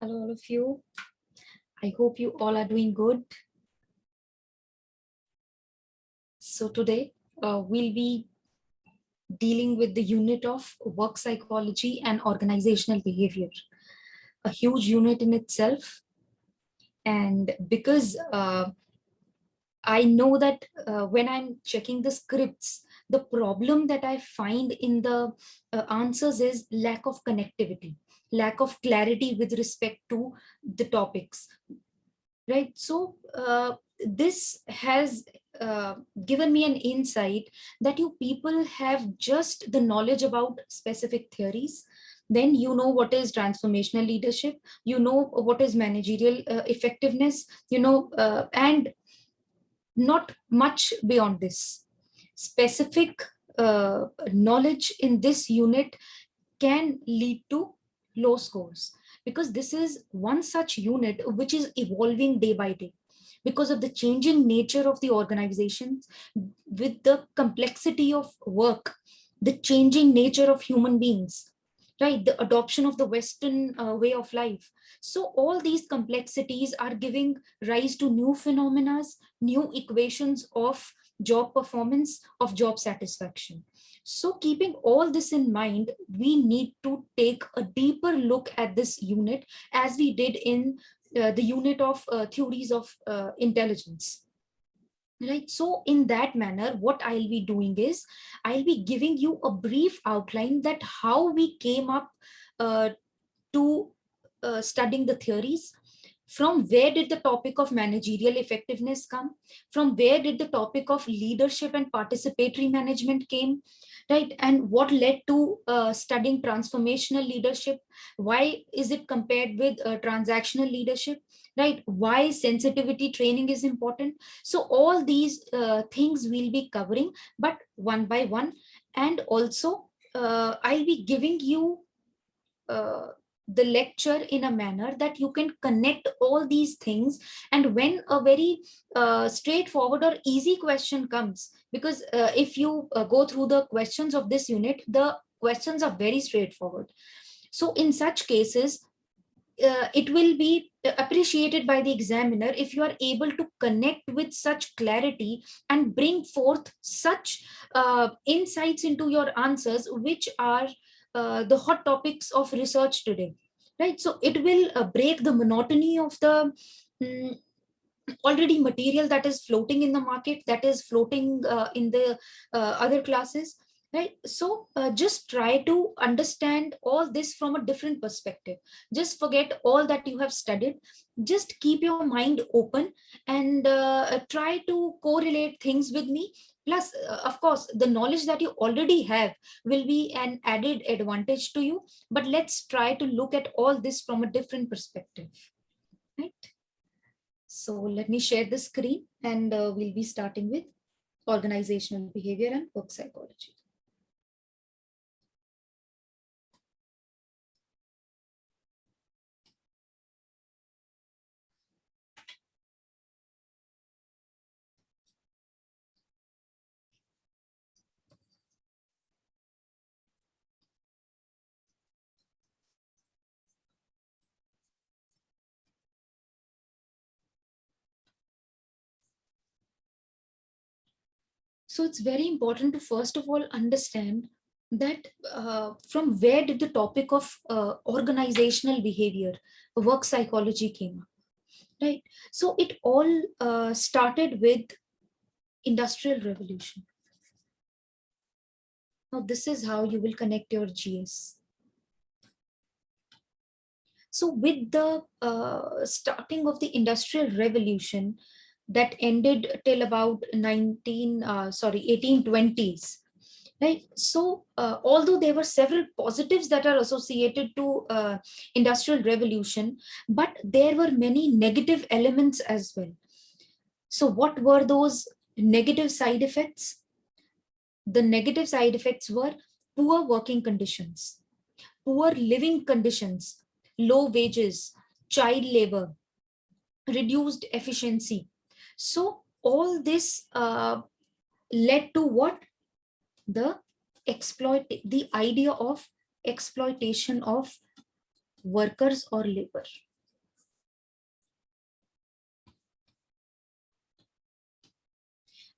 Hello, all of you. I hope you all are doing good. So today we'll be dealing with the unit of work psychology and organizational behavior, a huge unit in itself. And because I know that when I'm checking the scripts, the problem that I find in the answers is lack of connectivity, lack of clarity with respect to the topics. Right, so this has given me an insight that you people have just the knowledge about specific theories. Then you know what is transformational leadership, you know what is managerial effectiveness, and not much beyond this. Specific knowledge in this unit can lead to low scores, because this is one such unit which is evolving day by day because of the changing nature of the organizations, with the complexity of work, the changing nature of human beings, right, the adoption of the Western way of life. So all these complexities are giving rise to new phenomena, new equations of job performance, of job satisfaction. So keeping all this in mind, we need to take a deeper look at this unit as we did in the unit of theories of intelligence. Right. So in that manner, what I'll be doing is I'll be giving you a brief outline that how we came up to studying the theories. From where did the topic of managerial effectiveness come? From where did the topic of leadership and participatory management came? Right, and what led to studying transformational leadership? Why is it compared with transactional leadership? Right, why sensitivity training is important? So all these things we'll be covering, but one by one. And also I'll be giving you uh, the lecture in a manner that you can connect all these things. And when a very straightforward or easy question comes, because if you go through the questions of this unit, the questions are very straightforward. So in such cases, it will be appreciated by the examiner if you are able to connect with such clarity and bring forth such insights into your answers, which are the hot topics of research today. Right, so it will break the monotony of the mm, already material that is floating in the market, that is floating in the other classes. Right, so just try to understand all this from a different perspective. Just forget all that you have studied, just keep your mind open, and try to correlate things with me. Plus of course the knowledge that you already have will be an added advantage to you, but let's try to look at all this from a different perspective. Right, so let me share the screen, and we'll be starting with organizational behavior and work psychology. So it's very important to first of all understand that from where did the topic of organizational behavior, work psychology came up, right? So it all started with industrial revolution. Now this is how you will connect your GS. So with the starting of the industrial revolution that ended till about 1820s, right? So although there were several positives that are associated to industrial revolution, but there were many negative elements as well. So what were those negative side effects? The negative side effects were poor working conditions, poor living conditions, low wages, child labor, reduced efficiency. So all this led to what? The idea of exploitation of workers or labor.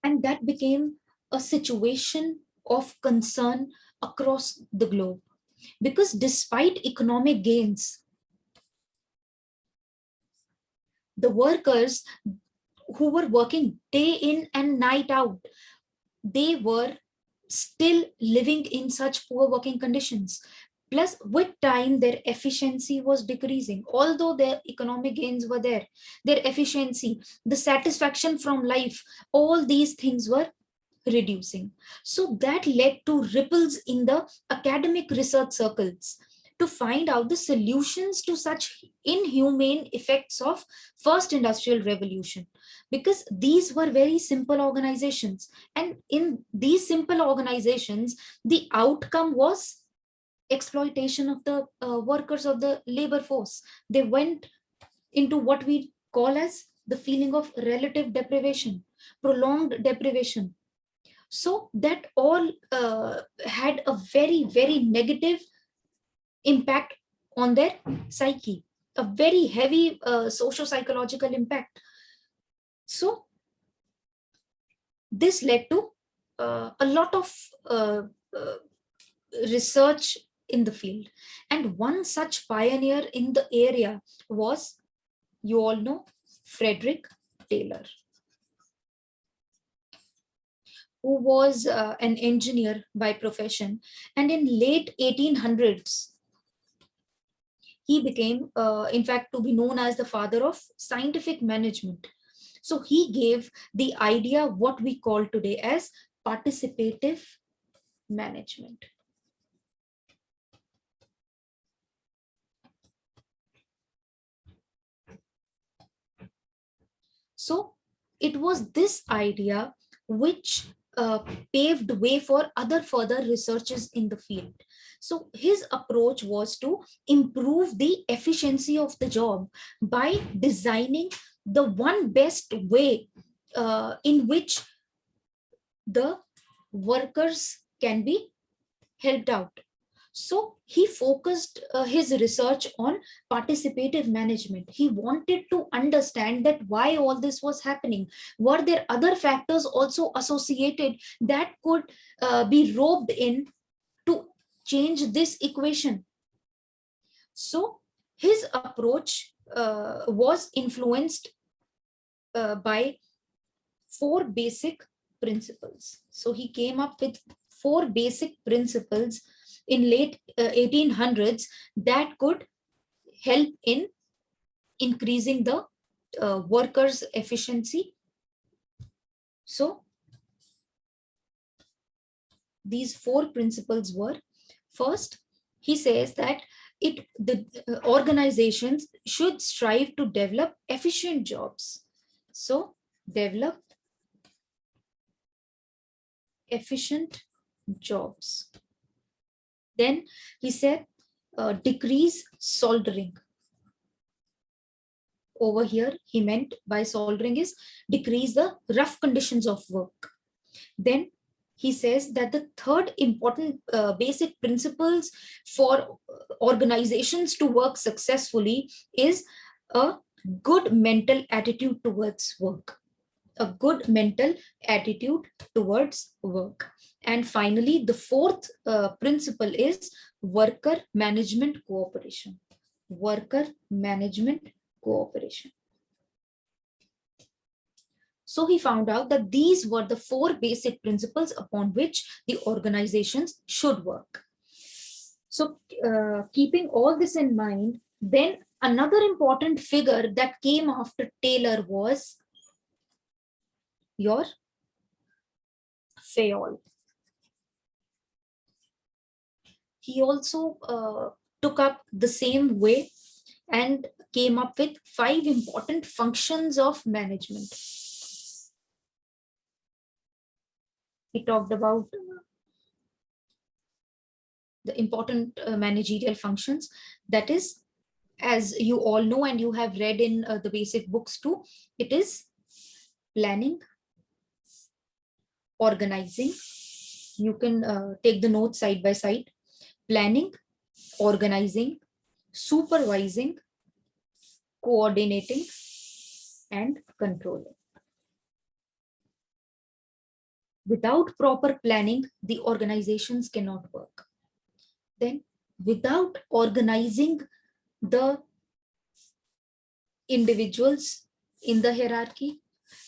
And that became a situation of concern across the globe. Because despite economic gains, the workers who were working day in and night out, they were still living in such poor working conditions. Plus, with time, their efficiency was decreasing. Although their economic gains were there, their efficiency, the satisfaction from life, all these things were reducing. So that led to ripples in the academic research circles to find out the solutions to such inhumane effects of first industrial revolution, because these were very simple organizations, and in these simple organizations the outcome was exploitation of the workers of the labor force. They went into what we call as the feeling of relative deprivation, prolonged deprivation. So that all had a very, very negative impact on their psyche, a very heavy socio-psychological impact. So this led to a lot of uh, research in the field. And one such pioneer in the area was, you all know, Frederick Taylor, who was an engineer by profession. And in late 1800s, he became, in fact, to be known as the father of scientific management. So he gave the idea what we call today as participative management. So it was this idea which paved way for other further researches in the field. So his approach was to improve the efficiency of the job by designing the one best way in which the workers can be helped out. So he focused his research on participative management. He wanted to understand that why all this was happening. Were there other factors also associated that could be roped in to change this equation? So his approach was influenced by four basic principles. So he came up with four basic principles in late 1800s that could help in increasing the workers' efficiency. So these four principles were: first, he says that the organizations should strive to develop efficient jobs. So develop efficient jobs. Then he said, decrease soldering. Over here, he meant by soldering is decrease the rough conditions of work. Then he says that the third important basic principles for organizations to work successfully is a good mental attitude towards work. A good mental attitude towards work. And finally, the fourth principle is worker management cooperation. Worker management cooperation. So he found out that these were the four basic principles upon which the organizations should work. So keeping all this in mind, then another important figure that came after Taylor was your Fayol. He also took up the same way and came up with 5 important functions of management. He talked about the important managerial functions. That is, as you all know and you have read in the basic books too, it is planning, organizing. You can take the notes side by side. Planning, organizing, supervising, coordinating, and controlling. Without proper planning, the organizations cannot work. Then, without organizing the individuals in the hierarchy,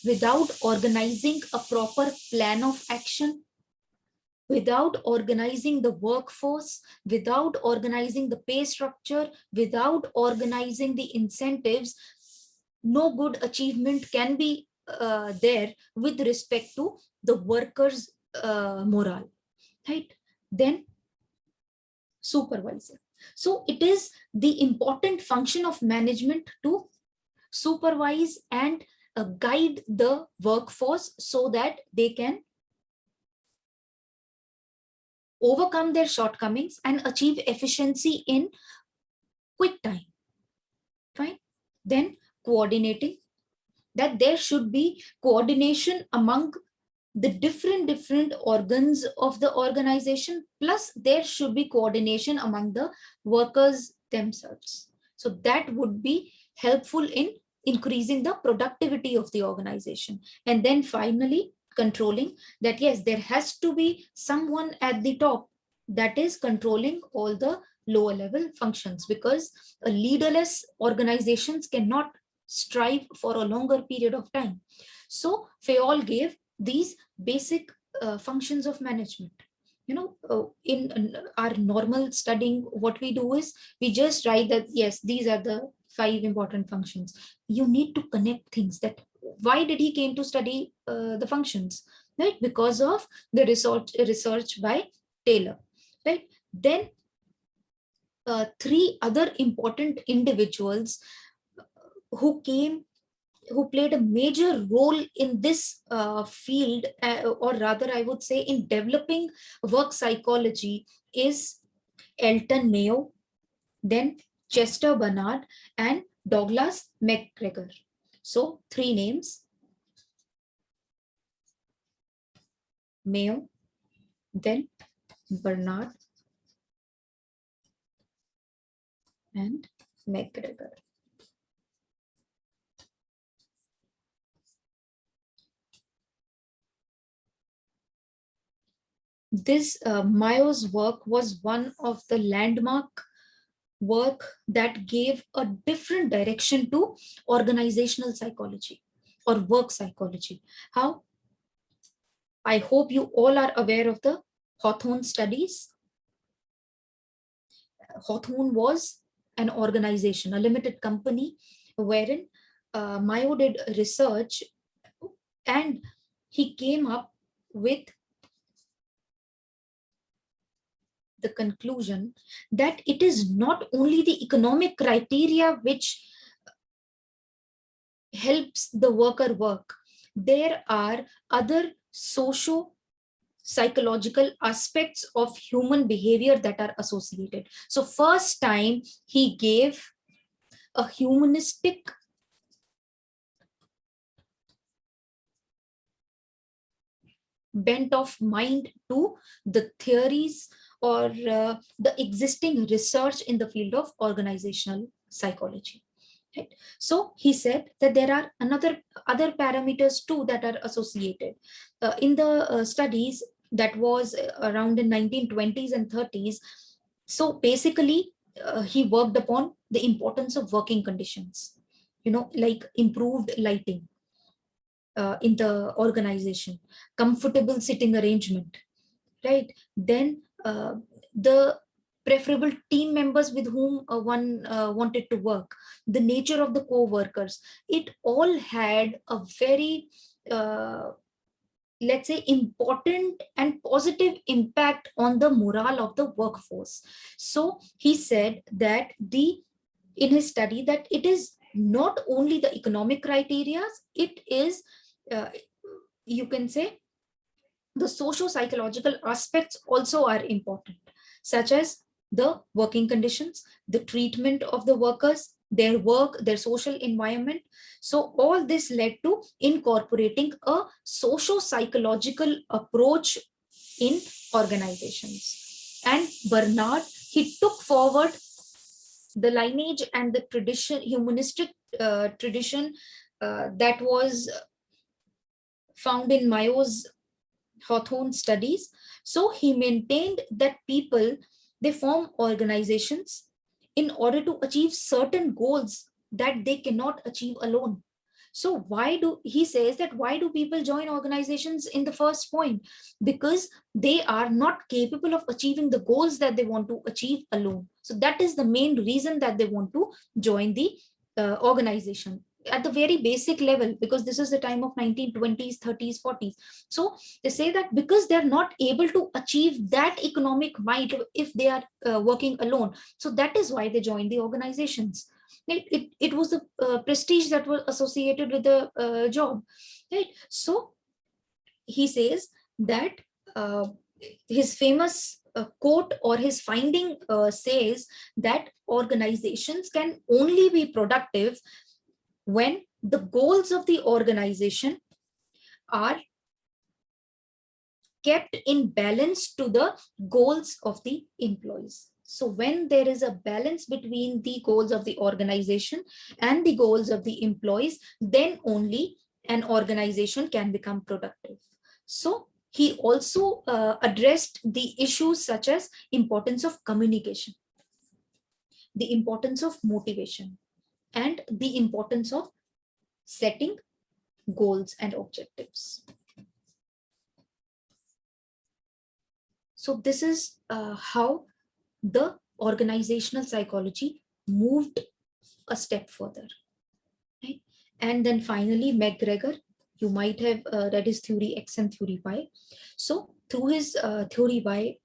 without organizing a proper plan of action, without organizing the workforce, without organizing the pay structure, without organizing the incentives, no good achievement can be there with respect to the workers' morale, right? Then supervisor. So it is the important function of management to supervise and guide the workforce so that they can overcome their shortcomings and achieve efficiency in quick time. Fine. Then coordinating, that there should be coordination among the different organs of the organization, plus there should be coordination among the workers themselves. So that would be helpful in increasing the productivity of the organization. And then finally, controlling, that yes, there has to be someone at the top that is controlling all the lower level functions, because a leaderless organizations cannot strive for a longer period of time. So Fayol gave these basic functions of management. In our normal studying, what we do is we just write that yes, these are the 5 important functions. You need to connect things, that why did he came to study the functions, right? Because of the research by Taylor, right? Then 3 other important individuals who played a major role in this field, or rather I would say in developing work psychology, is Elton Mayo, then Chester Barnard, and Douglas McGregor. So 3 names: Mayo, then Barnard, and McGregor. This Mayo's work was one of the landmark work that gave a different direction to organizational psychology or work psychology. How? I hope you all are aware of the Hawthorne studies. Hawthorne was an organization, a limited company, wherein Mayo did research, and he came up with the conclusion that it is not only the economic criteria which helps the worker work. There are other socio psychological aspects of human behavior that are associated. So first time he gave a humanistic bent of mind to the theories or the existing research in the field of organizational psychology. Right. So he said that there are other parameters too that are associated in the studies that was around in 1920s and 30s. So basically, he worked upon the importance of working conditions, like improved lighting in the organization, comfortable sitting arrangement, right? Then the preferable team members with whom one wanted to work, the nature of the co-workers, it all had a very, let's say, important and positive impact on the morale of the workforce. So he said that in his study, that it is not only the economic criteria, it is, you can say, the socio-psychological aspects also are important, such as the working conditions, the treatment of the workers, their work, their social environment. So all this led to incorporating a socio-psychological approach in organizations. And Barnard, he took forward the lineage and the tradition, humanistic tradition that was found in Mayo's Hawthorne studies. So he maintained that people, they form organizations in order to achieve certain goals that they cannot achieve alone. So why do he says that why do people join organizations in the first point? Because they are not capable of achieving the goals that they want to achieve alone. So that is the main reason that they want to join the organization at the very basic level, because this is the time of 1920s, 30s, 40s. So they say that because they're not able to achieve that economic might if they are working alone, so that is why they join the organizations. It was the prestige that was associated with the job, right? So he says that uh, his famous quote or his finding says that organizations can only be productive when the goals of the organization are kept in balance to the goals of the employees. So when there is a balance between the goals of the organization and the goals of the employees, then only an organization can become productive. So he also addressed the issues such as importance of communication, the importance of motivation, and the importance of setting goals and objectives. So this is how the organizational psychology moved a step further, right? And then finally, McGregor, you might have read his theory X and theory Y. So through his theory Y,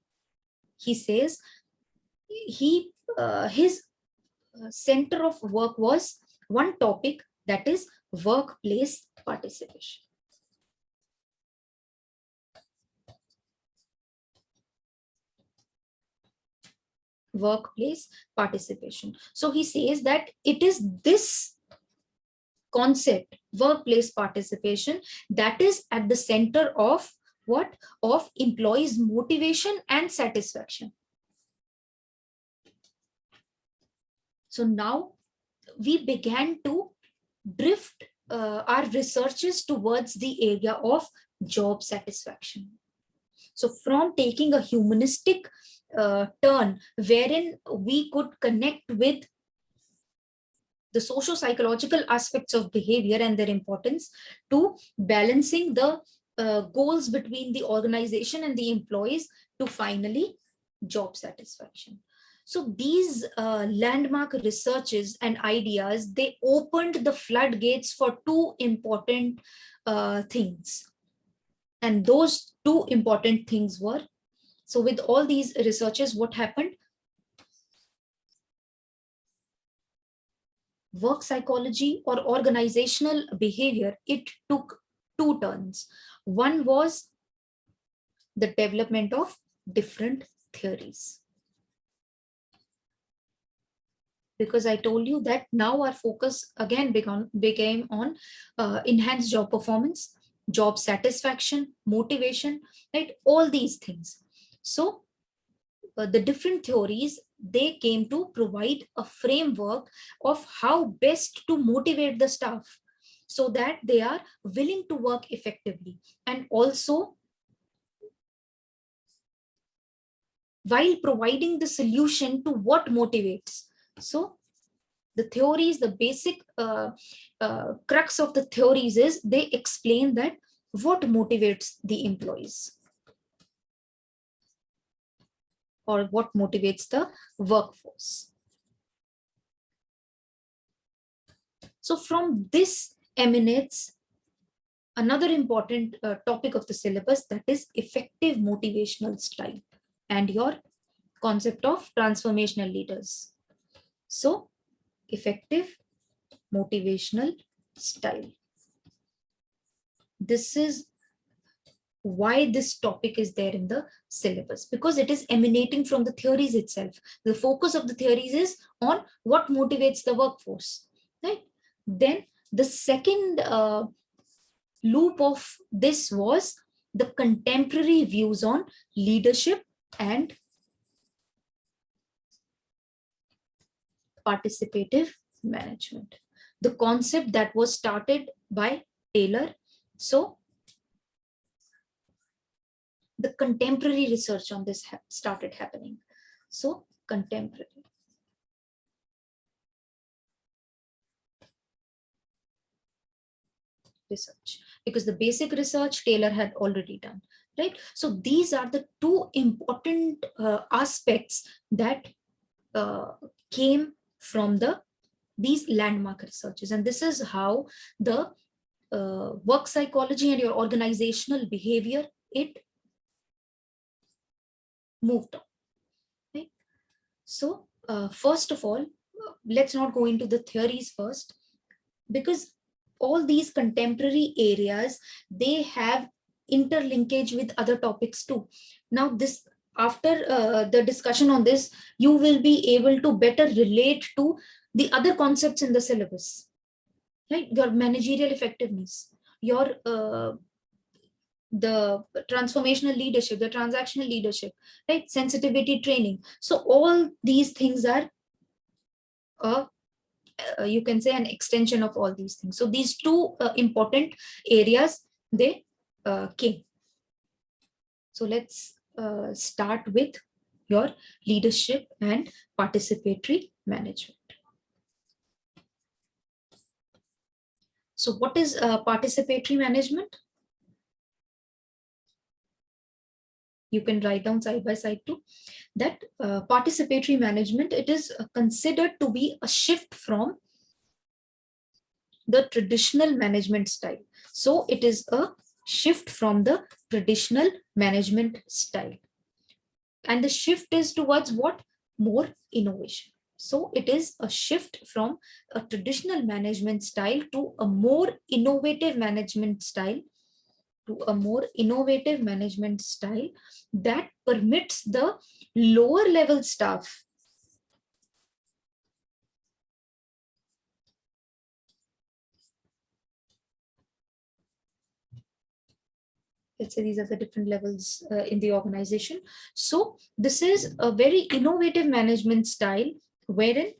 he says his center of work was one topic, that is workplace participation. Workplace participation. So he says that it is this concept, workplace participation, that is at the center of what? Of employees' motivation and satisfaction. So now we began to drift our researches towards the area of job satisfaction. So from taking a humanistic turn wherein we could connect with the socio-psychological aspects of behavior and their importance, to balancing the goals between the organization and the employees, to finally job satisfaction. So these landmark researches and ideas, they opened the floodgates for two important things. And those two important things were, so with all these researches, what happened? Work psychology or organizational behavior, it took two turns. One was the development of different theories. Because I told you that now our focus again became on enhanced job performance, job satisfaction, motivation, right? All these things. So the different theories, they came to provide a framework of how best to motivate the staff so that they are willing to work effectively, and also while providing the solution to what motivates. So the theories, the basic crux of the theories is they explain that what motivates the employees or what motivates the workforce. So from this emanates another important topic of the syllabus, that is effective motivational style and your concept of transformational leaders. So effective motivational style. This is why this topic is there in the syllabus, because it is emanating from the theories itself. The focus of the theories is on what motivates the workforce, right? Then the second loop of this was the contemporary views on leadership and participative management, the concept that was started by Taylor. So the contemporary research on this started happening. So contemporary research, because the basic research Taylor had already done, right? So these are the two important aspects that came from these landmark researches. And this is how the work psychology and your organizational behavior, it moved on, right? So first of all, let's not go into the theories first, because all these contemporary areas, they have interlinkage with other topics too. Now this, after the discussion on this, you will be able to better relate to the other concepts in the syllabus, right? Your managerial effectiveness, your the transformational leadership, the transactional leadership, right? Sensitivity training. So all these things are you can say an extension of all these things. So these two important areas, they came. So let's start with your leadership and participatory management. So what is participatory management? You can write down side by side too, that participatory management, it is considered to be a shift from the traditional management style. So it is a shift from the traditional management style. And the shift is towards what? More innovation. So it is a shift from a traditional management style to a more innovative management style, that permits the lower level staff let's say these are the different levels in the organization. So this is a very innovative management style wherein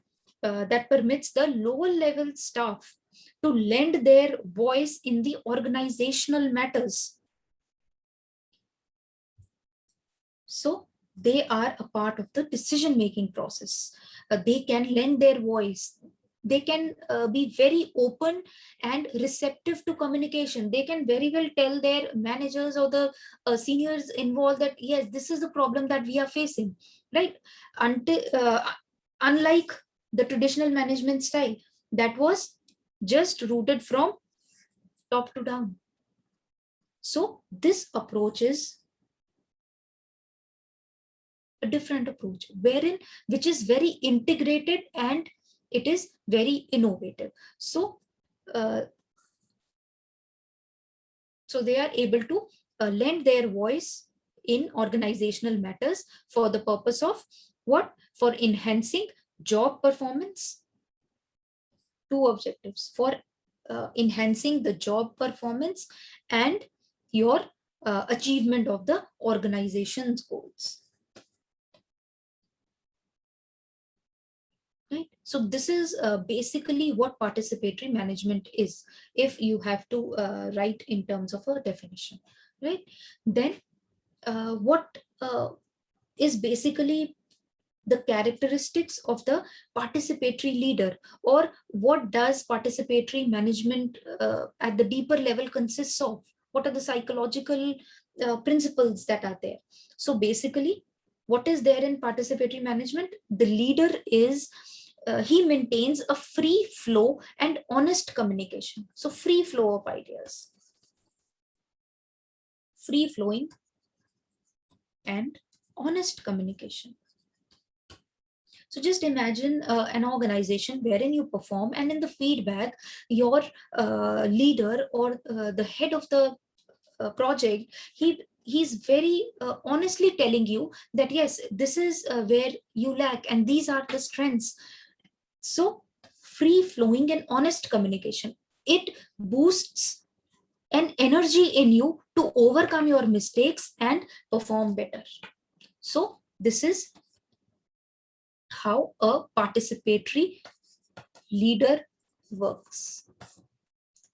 that permits the lower level staff to lend their voice in the organizational matters. So they are a part of the decision-making process. They can lend their voice. They can be very open and receptive to communication. They can very well tell their managers or the seniors involved that, yes, this is the problem that we are facing, right? Unlike the traditional management style that was just rooted from top to down. So this approach is a different approach, which is very integrated and it is very innovative. So so they are able to lend their voice in organizational matters for the purpose of what? For enhancing job performance. Two objectives: for enhancing the job performance and your achievement of the organization's goals. Right. So this is basically what participatory management is, if you have to write in terms of a definition, right? Then what is basically the characteristics of the participatory leader, or what does participatory management at the deeper level consists of? What are the psychological principles that are there? So basically, what is there in participatory management? The leader is he maintains a free flow and honest communication. So free flow of ideas, free flowing and honest communication. So just imagine an organization wherein you perform, and in the feedback, your leader or the head of the project, he's very honestly telling you that, yes, this is where you lack and these are the strengths. So free flowing and honest communication, it boosts an energy in you to overcome your mistakes and perform better. So this is how a participatory leader works: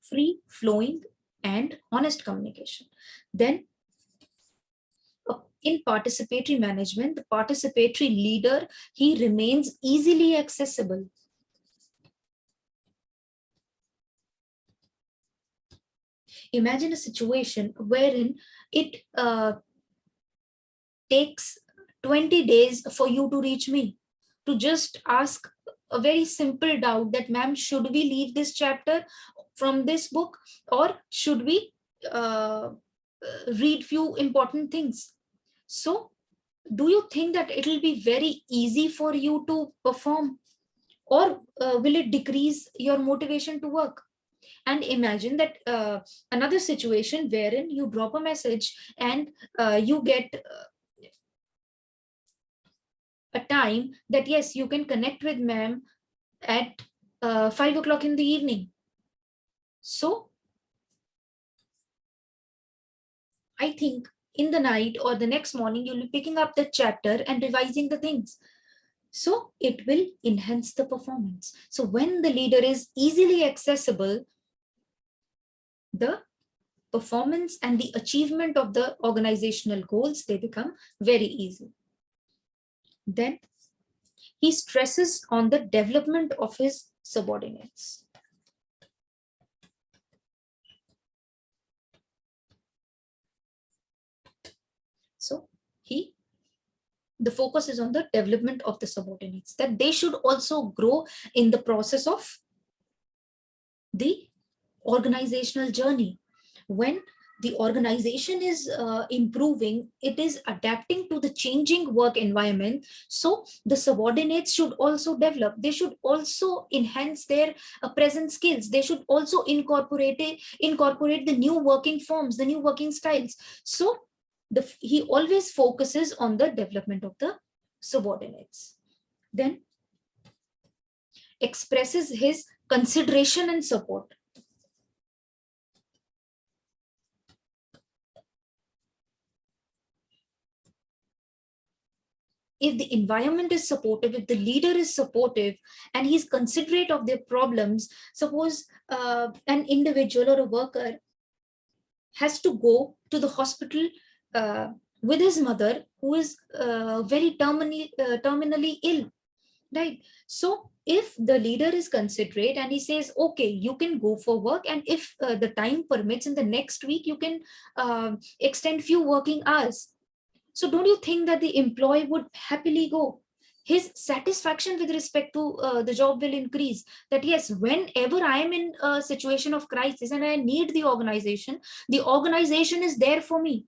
free flowing and honest communication. Then In participatory management, the participatory leader, he remains easily accessible. Imagine a situation wherein it takes 20 days for you to reach me, to just ask a very simple doubt that, ma'am, should we leave this chapter from this book, or should we read few important things? So do you think that it will be very easy for you to perform, or will it decrease your motivation to work? And imagine that another situation wherein you drop a message and you get a time that, yes, you can connect with ma'am at 5 o'clock in the evening. So I think in the night or the next morning, you'll be picking up the chapter and revising the things. So it will enhance the performance. So when the leader is easily accessible, the performance and the achievement of the organizational goals, they become very easy. Then he stresses on the development of his subordinates. So the focus is on the development of the subordinates, that they should also grow in the process of the organizational journey. When the organization is improving, it is adapting to the changing work environment. So the subordinates should also develop. They should also enhance their present skills. They should also incorporate the new working forms, the new working styles. So he always focuses on the development of the subordinates. Then expresses his consideration and support. If the environment is supportive, if the leader is supportive and he's considerate of their problems, suppose an individual or a worker has to go to the hospital with his mother who is very terminally ill, right? So if the leader is considerate and he says, okay, you can go for work, and if the time permits, in the next week you can extend few working hours. So don't you think that the employee would happily go? His satisfaction with respect to the job will increase. That yes, whenever I am in a situation of crisis and I need the organization is there for me.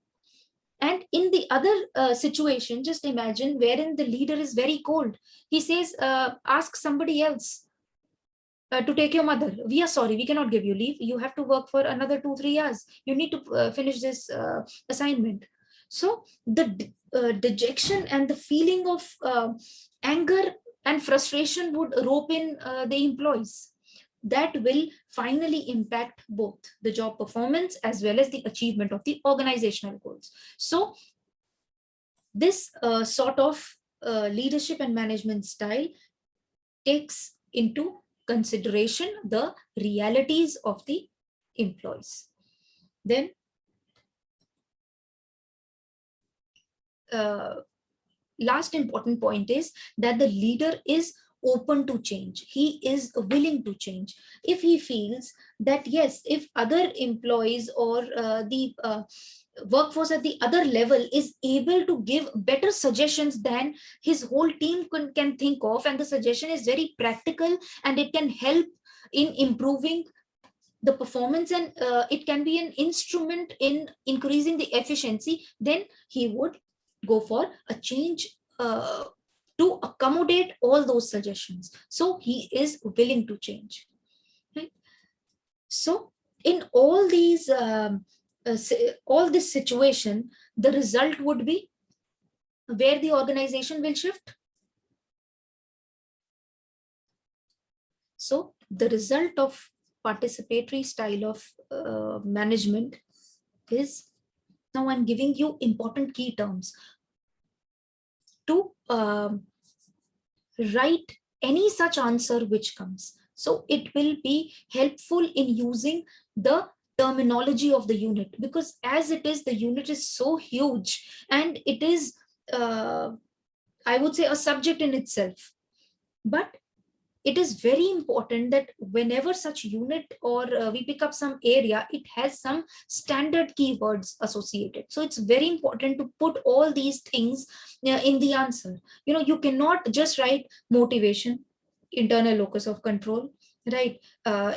And in the other situation, just imagine wherein the leader is very cold. He says, ask somebody else to take your mother. We are sorry, we cannot give you leave. You have to work for another 2-3 years. You need to finish this assignment. So the dejection and the feeling of anger and frustration would rope in the employees. That will finally impact both the job performance as well as the achievement of the organizational goals. So this sort of leadership and management style takes into consideration the realities of the employees. Then last important point is that the leader is open to change. He is willing to change. If he feels that, yes, if other employees or the workforce at the other level is able to give better suggestions than his whole team can think of, and the suggestion is very practical and it can help in improving the performance, and it can be an instrument in increasing the efficiency, then he would go for a change to accommodate all those suggestions. So he is willing to change, right? So in all these all this situation, the result would be where the organization will shift. So the result of participatory style of management is, now I'm giving you important key terms to write any such answer which comes. So it will be helpful in using the terminology of the unit, because as it is, the unit is so huge, and it is, I would say, a subject in itself. But it is very important that whenever such unit, or we pick up some area, it has some standard keywords associated. So it's very important to put all these things in the answer. You cannot just write motivation, internal locus of control, right?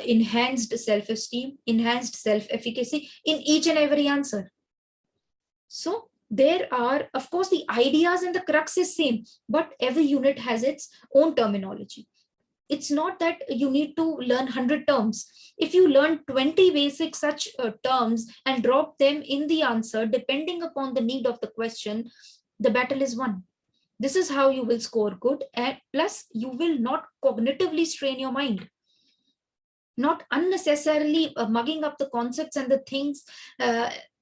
Enhanced self-esteem, enhanced self-efficacy in each and every answer. So there are, of course, the ideas and the crux is same, but every unit has its own terminology. It's not that you need to learn 100 terms. If you learn 20 basic such terms and drop them in the answer, depending upon the need of the question, the battle is won. This is how you will score good, and plus you will not cognitively strain your mind, not unnecessarily mugging up the concepts and the things,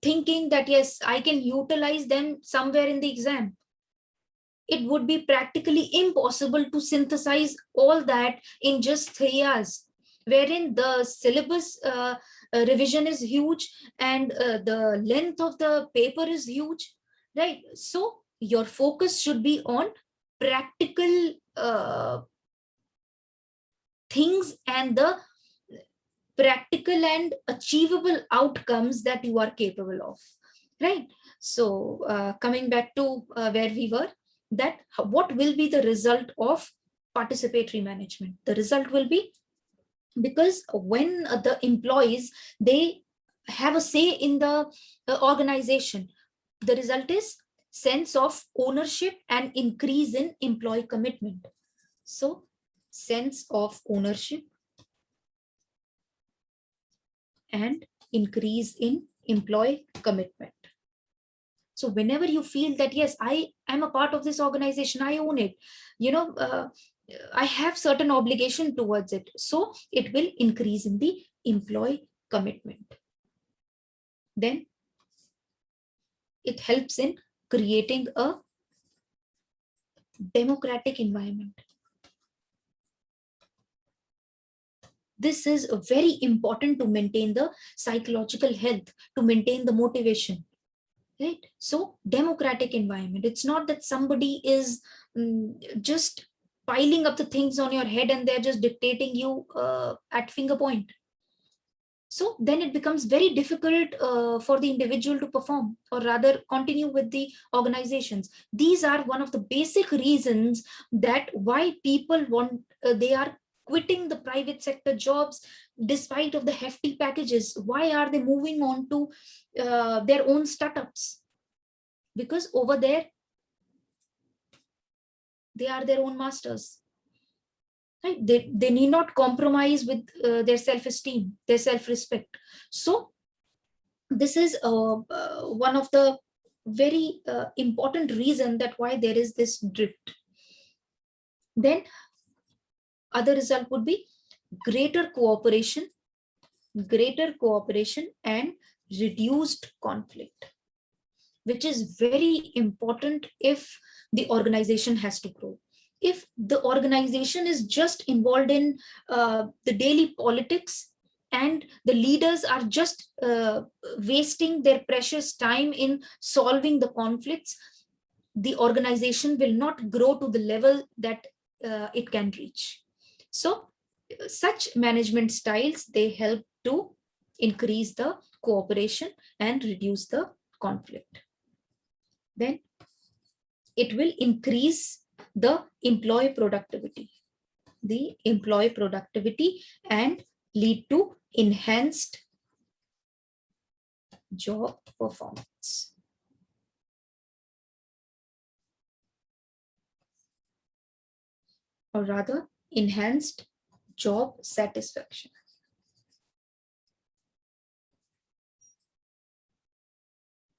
thinking that yes, I can utilize them somewhere in the exam. It would be practically impossible to synthesize all that in just 3 hours, wherein the syllabus revision is huge, and the length of the paper is huge, right? So your focus should be on practical things, and the practical and achievable outcomes that you are capable of, right? So coming back to where we were, that what will be the result of participatory management? The result will be, because when the employees, they have a say in the organization, the result is sense of ownership and increase in employee commitment. So sense of ownership and increase in employee commitment. So whenever you feel that yes, I am a part of this organization, I own it, I have certain obligation towards it, so it will increase in the employee commitment. Then it helps in creating a democratic environment. This is very important to maintain the psychological health, to maintain the motivation, right? So democratic environment, it's not that somebody is just piling up the things on your head and they're just dictating you at finger point. So then it becomes very difficult for the individual to perform, or rather continue with the organizations. These are one of the basic reasons that why people want, they are quitting the private sector jobs despite of the hefty packages. Why are they moving on to their own startups? Because over there, they are their own masters. Right? They need not compromise with their self-esteem, their self-respect. So this is one of the very important reason that why there is this drift. Then other result would be greater cooperation and reduced conflict, which is very important if the organization has to grow. If the organization is just involved in the daily politics, and the leaders are just wasting their precious time in solving the conflicts, the organization will not grow to the level that it can reach. So such management styles, they help to increase the cooperation and reduce the conflict. Then it will increase the employee productivity and lead to enhanced job performance. Or rather, enhanced job satisfaction.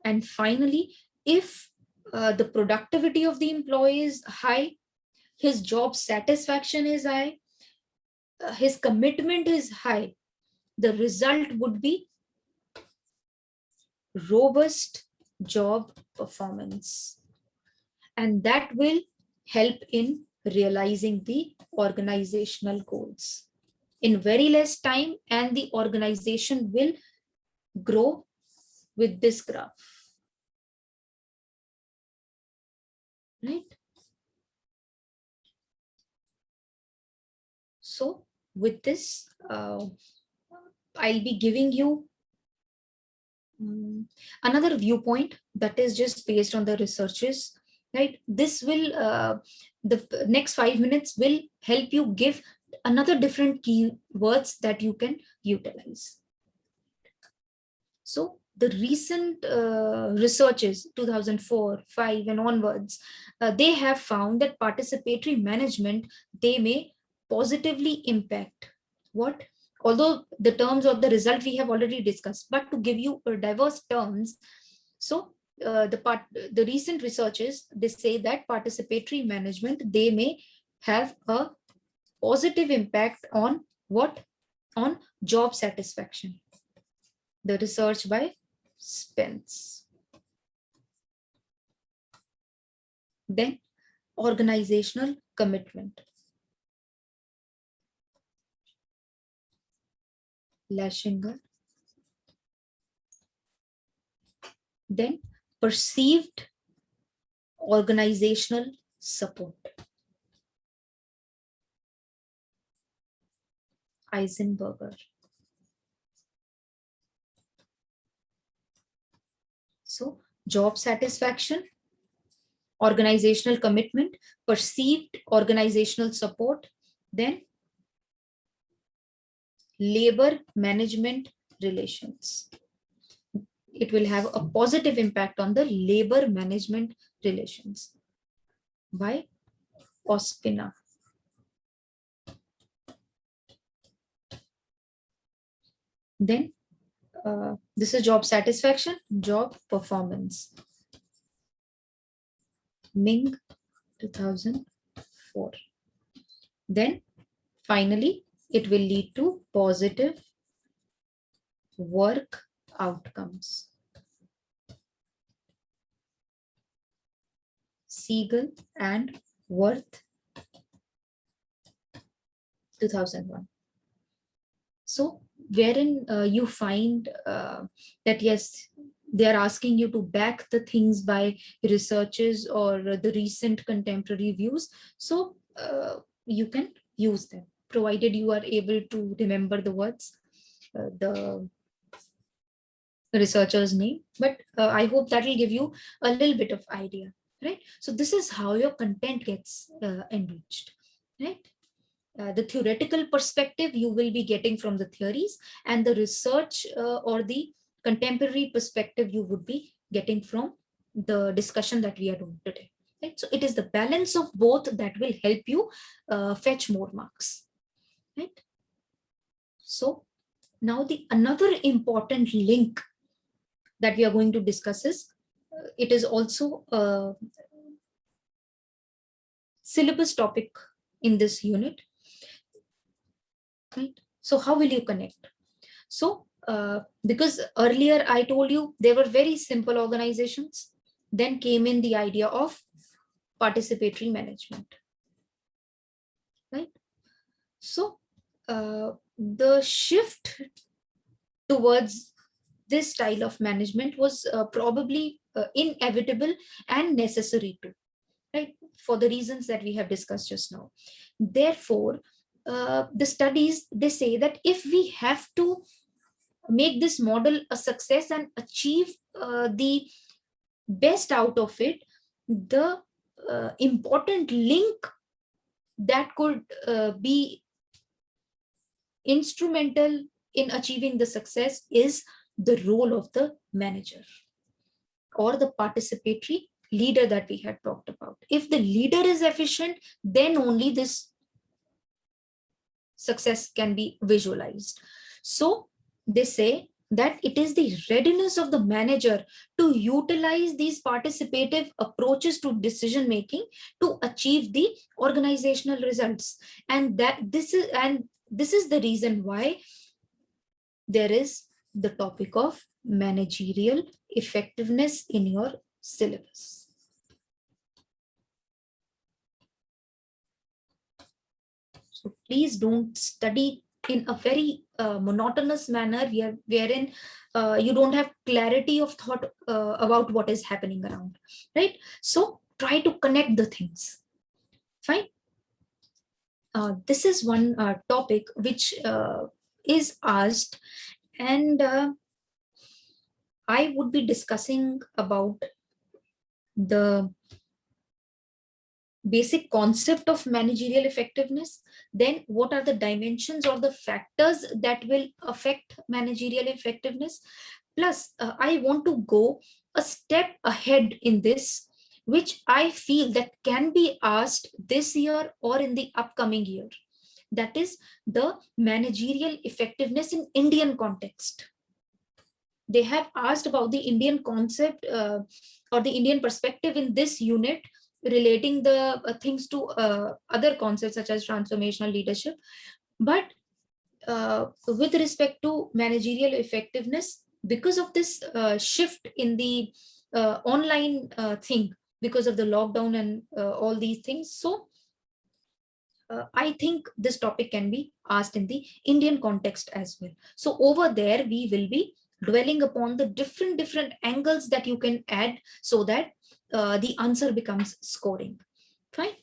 And finally, if the productivity of the employee is high, his job satisfaction is high, his commitment is high, the result would be robust job performance. And that will help in realizing the organizational goals in very less time, and the organization will grow with this graph, right? So with this, I'll be giving you another viewpoint that is just based on the researches, right? This will, the next 5 minutes will help you give another different keywords that you can utilize. So the recent researches, 2004, 5 and onwards, they have found that participatory management, they may positively impact what? Although the terms of the result we have already discussed, but to give you diverse terms. So the recent researches, they say that participatory management, they may have a positive impact on what? On job satisfaction. The research by Spence. Then organizational commitment. Lashinger. Then perceived organizational support. Eisenberger. So job satisfaction, organizational commitment, perceived organizational support, then labor management relations. It will have a positive impact on the labor management relations by Ospina. Then this is job satisfaction, job performance. Ming, 2004. Then finally, it will lead to positive work outcomes. Siegel and Worth, 2001. So wherein you find that yes, they are asking you to back the things by researches or the recent contemporary views. So you can use them, provided you are able to remember the words, the researcher's name. But I hope that will give you a little bit of idea, right? So this is how your content gets enriched, right? The theoretical perspective you will be getting from the theories, and the research or the contemporary perspective you would be getting from the discussion that we are doing today. Right? So it is the balance of both that will help you fetch more marks. Right? So now the another important link that we are going to discuss is it is also a syllabus topic in this unit. Right? So how will you connect? So because earlier I told you there were very simple organizations, then came in the idea of participatory management, right? So the shift towards this style of management was probably inevitable and necessary too, right? For the reasons that we have discussed just now. Therefore, the studies, they say that if we have to make this model a success and achieve the best out of it, the important link that could be instrumental in achieving the success is the role of the manager or the participatory leader that we had talked about. If the leader is efficient, then only this success can be visualized. So they say that it is the readiness of the manager to utilize these participative approaches to decision making to achieve the organizational results, and this is the reason why there is the topic of managerial effectiveness in your syllabus. So please don't study in a very monotonous manner, wherein you don't have clarity of thought about what is happening around, right? So try to connect the things. Fine. This is one topic which is asked, and I would be discussing about the basic concept of managerial effectiveness, then what are the dimensions or the factors that will affect managerial effectiveness. Plus, I want to go a step ahead in this, which I feel that can be asked this year or in the upcoming year. That is the managerial effectiveness in Indian context. They have asked about the Indian concept or the Indian perspective in this unit, relating the things to other concepts such as transformational leadership. But with respect to managerial effectiveness, because of this shift in the online thing, because of the lockdown and all these things, so I think this topic can be asked in the Indian context as well. So over there, we will be dwelling upon the different angles that you can add, so that the answer becomes scoring. Fine.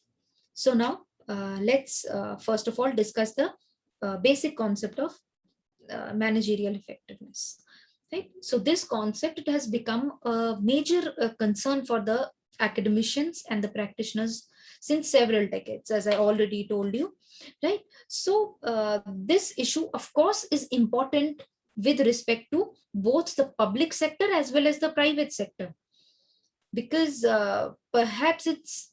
So now let's first of all discuss the basic concept of managerial effectiveness. Right. So this concept, it has become a major concern for the academicians and the practitioners since several decades, as I already told you. Right. So this issue, of course, is important with respect to both the public sector as well as the private sector, because perhaps it's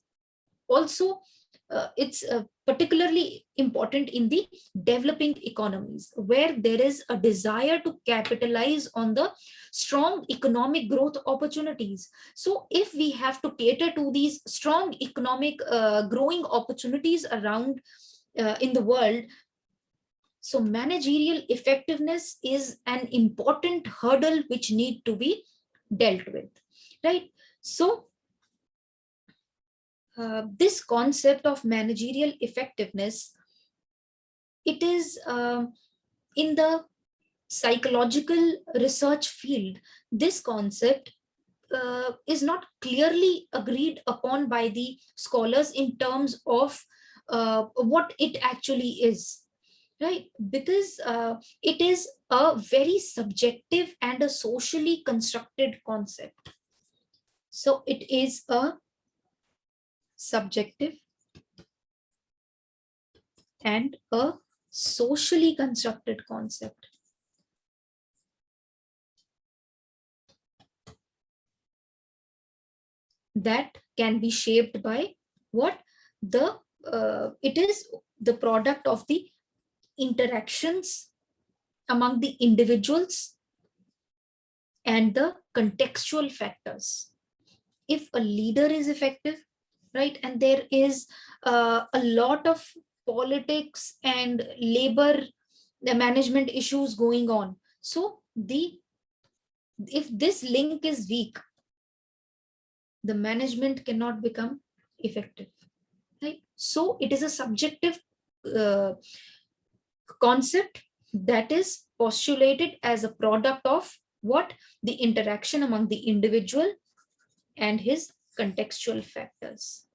particularly important in the developing economies, where there is a desire to capitalize on the strong economic growth opportunities. So if we have to cater to these strong economic growing opportunities around in the world, so managerial effectiveness is an important hurdle which need to be dealt with, right? So this concept of managerial effectiveness, it is in the psychological research field, this concept is not clearly agreed upon by the scholars in terms of what it actually is, right? Because it is a very subjective and a socially constructed concept. So it is a subjective and a socially constructed concept. That can be shaped by what the it is the product of the interactions among the individuals and the contextual factors. If a leader is effective, right, and there is a lot of politics and labor the management issues going on, so the if this link is weak, the management cannot become effective, right? So it is a subjective uh, concept that is postulated as a product of what the interaction among the individual and his contextual factors,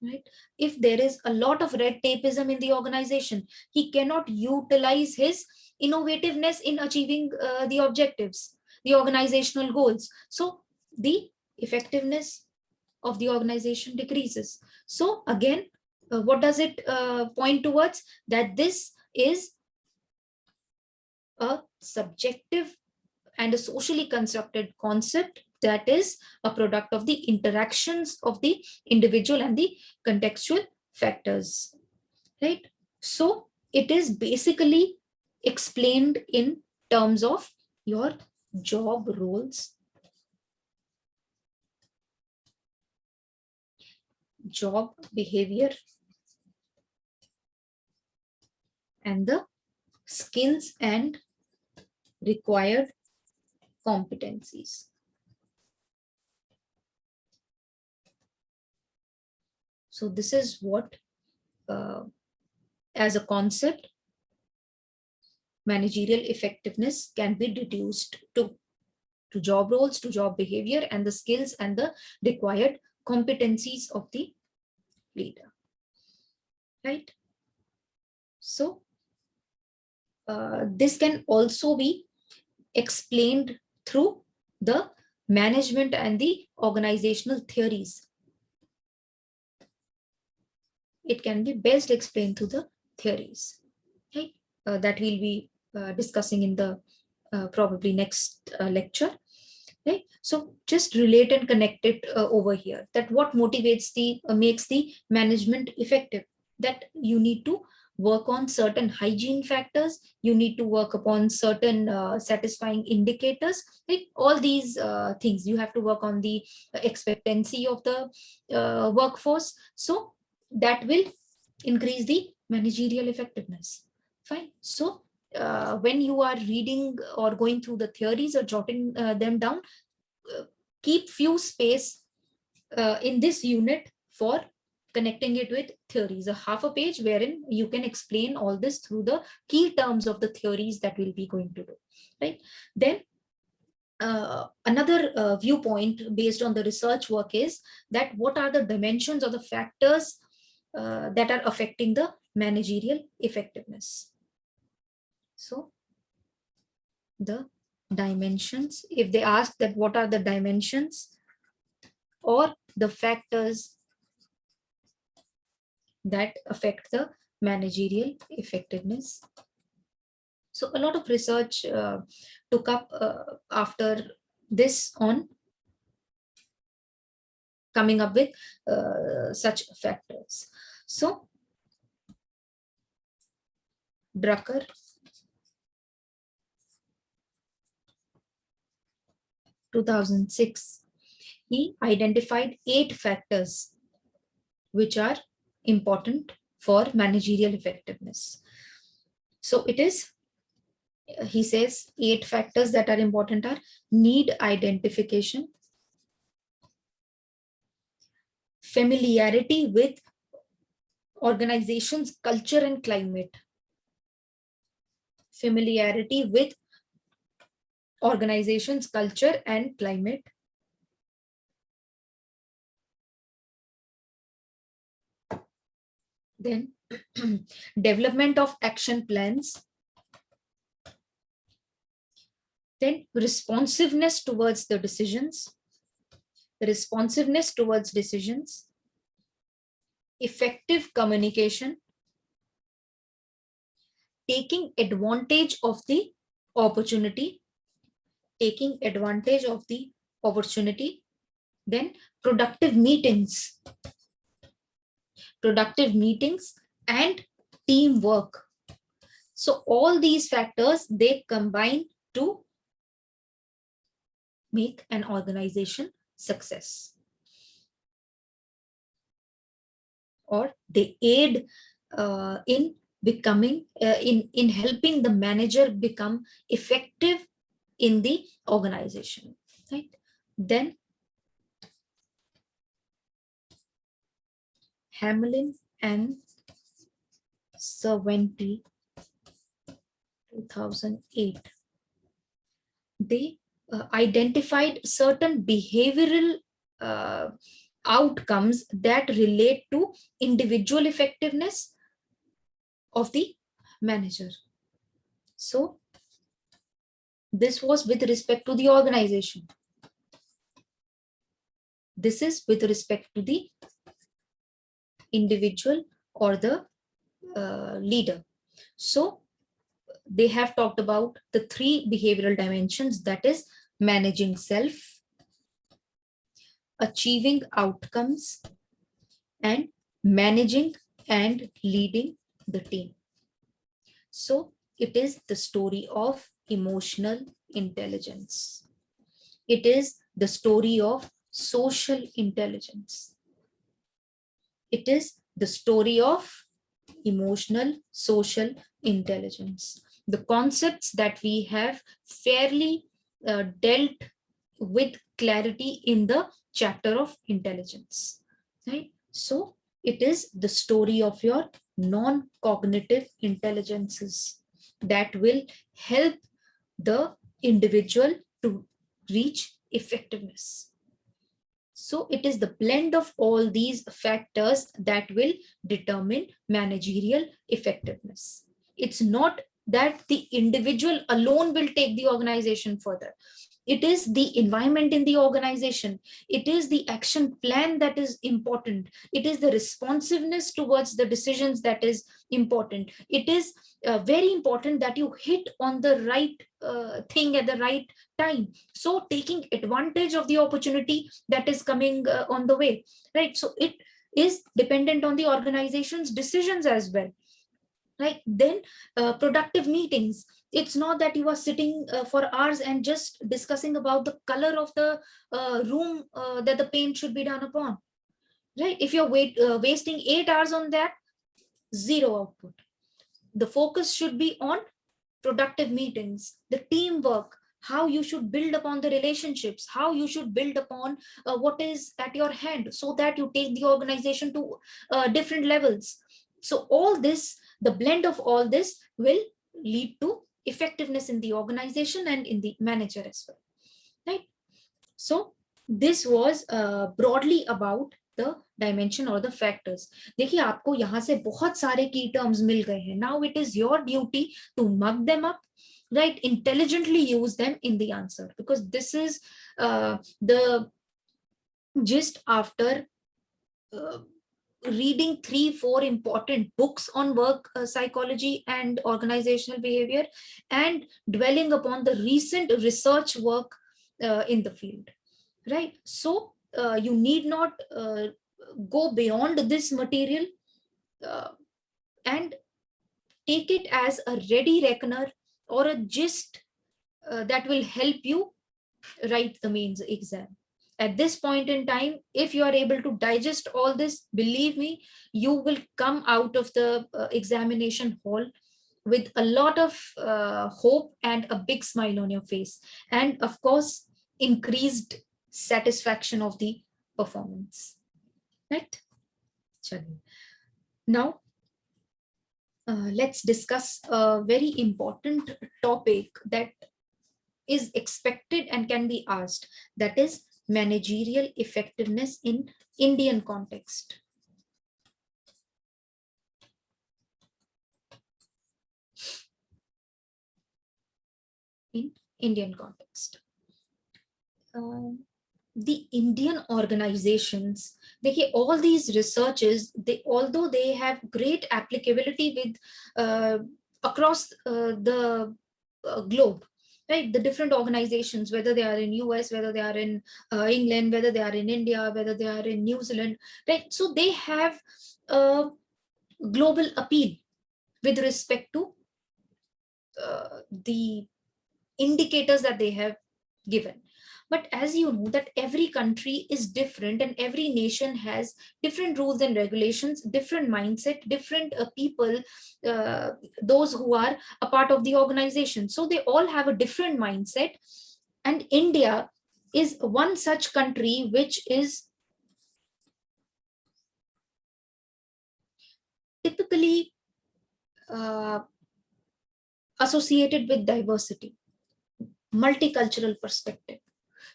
right? If there is a lot of red tapeism in the organization, he cannot utilize his innovativeness in achieving the objectives, the organizational goals. So the effectiveness of the organization decreases. So again, what does it point towards? That this is a subjective and a socially constructed concept that is a product of the interactions of the individual and the contextual factors, right? So it is basically explained in terms of your job roles, job behavior, and the skills and required competencies. So this is what as a concept, managerial effectiveness can be reduced to job roles, to job behavior, and the skills and the required competencies of the leader. Right? So this can also be explained through the management and the organizational theories. It can be best explained through the theories, right? That we'll be discussing in the probably next lecture, right? So just relate and connect it over here, that what motivates the makes the management effective, that you need to work on certain hygiene factors, you need to work upon certain satisfying indicators, like all these things. You have to work on the expectancy of the workforce, so that will increase the managerial effectiveness. Fine. So when you are reading or going through the theories or jotting them down, keep few space in this unit for connecting it with theories, a half a page wherein you can explain all this through the key terms of the theories that we'll be going to do, right? Then another viewpoint based on the research work is that what are the dimensions or the factors that are affecting the managerial effectiveness. So the dimensions, if they ask that what are the dimensions or the factors that affect the managerial effectiveness. So a lot of research took up after this on coming up with such factors. So Drucker, 2006, he identified 8 factors which are important for managerial effectiveness. So it is, he says, 8 factors that are important are need identification, familiarity with organization's culture and climate, familiarity with organization's culture and climate, then development of action plans, then responsiveness towards the decisions, effective communication, taking advantage of the opportunity, then productive meetings and teamwork. So all these factors, they combine to make an organization success, or they aid in becoming in helping the manager become effective in the organization, right? Then Hamlin and Cerventi, 2008, they identified certain behavioral outcomes that relate to individual effectiveness of the manager. So this was with respect to the organization. This is with respect to the individual or the leader. So they have talked about the 3 behavioral dimensions, that is managing self, achieving outcomes, and managing and leading the team. So it is the story of emotional intelligence. It is the story of social intelligence. It is the story of emotional social intelligence. The concepts that we have fairly dealt with clarity in the chapter of intelligence, right? So It is the story of your non-cognitive intelligences that will help the individual to reach effectiveness. So it is the blend of all these factors that will determine managerial effectiveness. It's not that the individual alone will take the organization further. It is the environment in the organization. It is the action plan that is important. It is the responsiveness towards the decisions that is important. It is very important that you hit on the right thing at the right time. So taking advantage of the opportunity that is coming on the way, right? So it is dependent on the organization's decisions as well, right? Then productive meetings. It's not that you are sitting for hours and just discussing about the color of the room that the paint should be done upon, right? If you're wasting 8 hours on that, zero output. The focus should be on productive meetings, the teamwork, how you should build upon the relationships, how you should build upon what is at your hand, so that you take the organization to different levels. So all this, the blend of all this will lead to effectiveness in the organization and in the manager as well, right? So this was broadly about the dimension or the factors. देखिए आपको यहाँ से बहुत सारे key terms मिल गए हैं. Now it is your duty to mug them up, right? Intelligently use them in the answer, because this is the gist after reading 3-4 important books on work psychology and organizational behavior, and dwelling upon the recent research work in the field, right? So you need not go beyond this material and take it as a ready reckoner or a gist that will help you write the mains exam. At this point in time, if you are able to digest all this, believe me, you will come out of the examination hall with a lot of hope and a big smile on your face, and of course increased satisfaction of the performance, right? Now let's discuss a very important topic that is expected and can be asked, that is managerial effectiveness in Indian context. In Indian context, the Indian organizations, all these researches, although they have great applicability with across the globe, right? The different organizations, whether they are in US, whether they are in England, whether they are in India, whether they are in New Zealand, right? So they have a global appeal with respect to the indicators that they have given. But as you know, that every country is different and every nation has different rules and regulations, different mindset, different people, those who are a part of the organization. So they all have a different mindset. And India is one such country which is typically associated with diversity, multicultural perspective.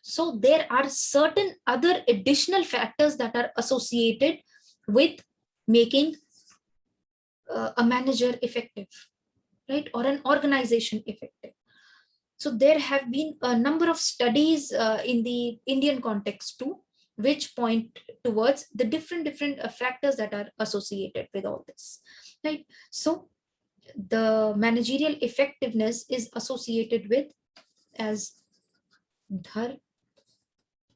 So there are certain other additional factors that are associated with making a manager effective, right? Or an organization effective. So there have been a number of studies in the Indian context too, which point towards the different factors that are associated with all this, right? So the managerial effectiveness is associated with, as Dhar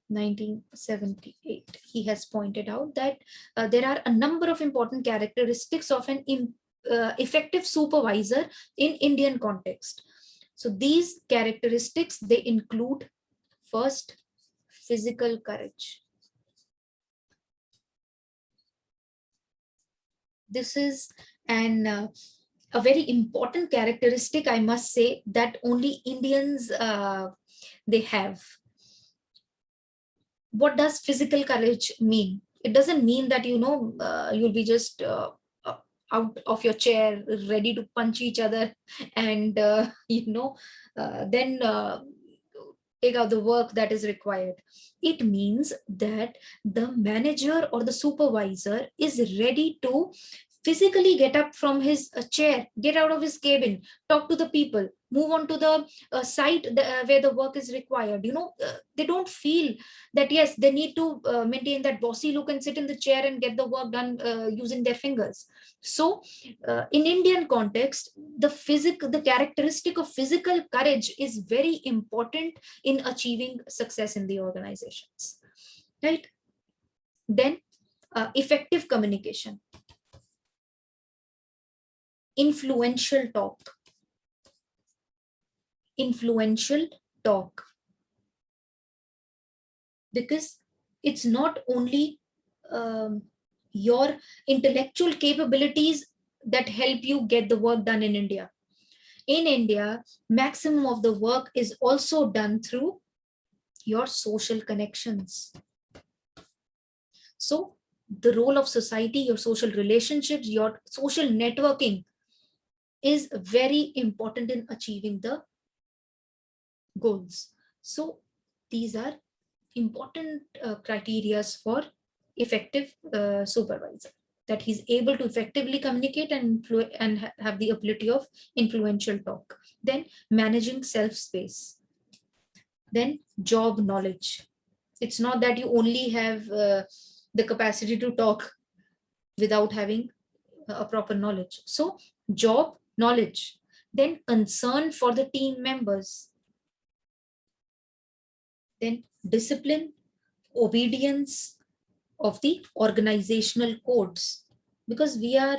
1978, he has pointed out that there are a number of important characteristics of an effective supervisor in Indian context. So these characteristics, they include, first, physical courage. This is a very important characteristic, I must say, that only Indians they have. What does physical courage mean? it doesn't mean that, you'll be just out of your chair, ready to punch each other, and then take out the work that is required. It means that the manager or the supervisor is ready to physically get up from his chair, get out of his cabin, talk to the people, move on to the site where the work is required. They don't feel that, yes, they need to maintain that bossy look and sit in the chair and get the work done using their fingers. So in Indian context, the characteristic of physical courage is very important in achieving success in the organizations, right? Then effective communication, influential talk, influential talk, because it's not only your intellectual capabilities that help you get the work done in India. In India, maximum of the work is also done through your social connections. So the role of society, your social relationships, your social networking is very important in achieving the goals. So these are important criteria for effective supervisor, that he's able to effectively communicate and have the ability of influential talk. Then managing self space. Then job knowledge. It's not that you only have the capacity to talk without having a proper knowledge. So job knowledge. Then concern for the team members. Then discipline, obedience of the organizational codes, because we are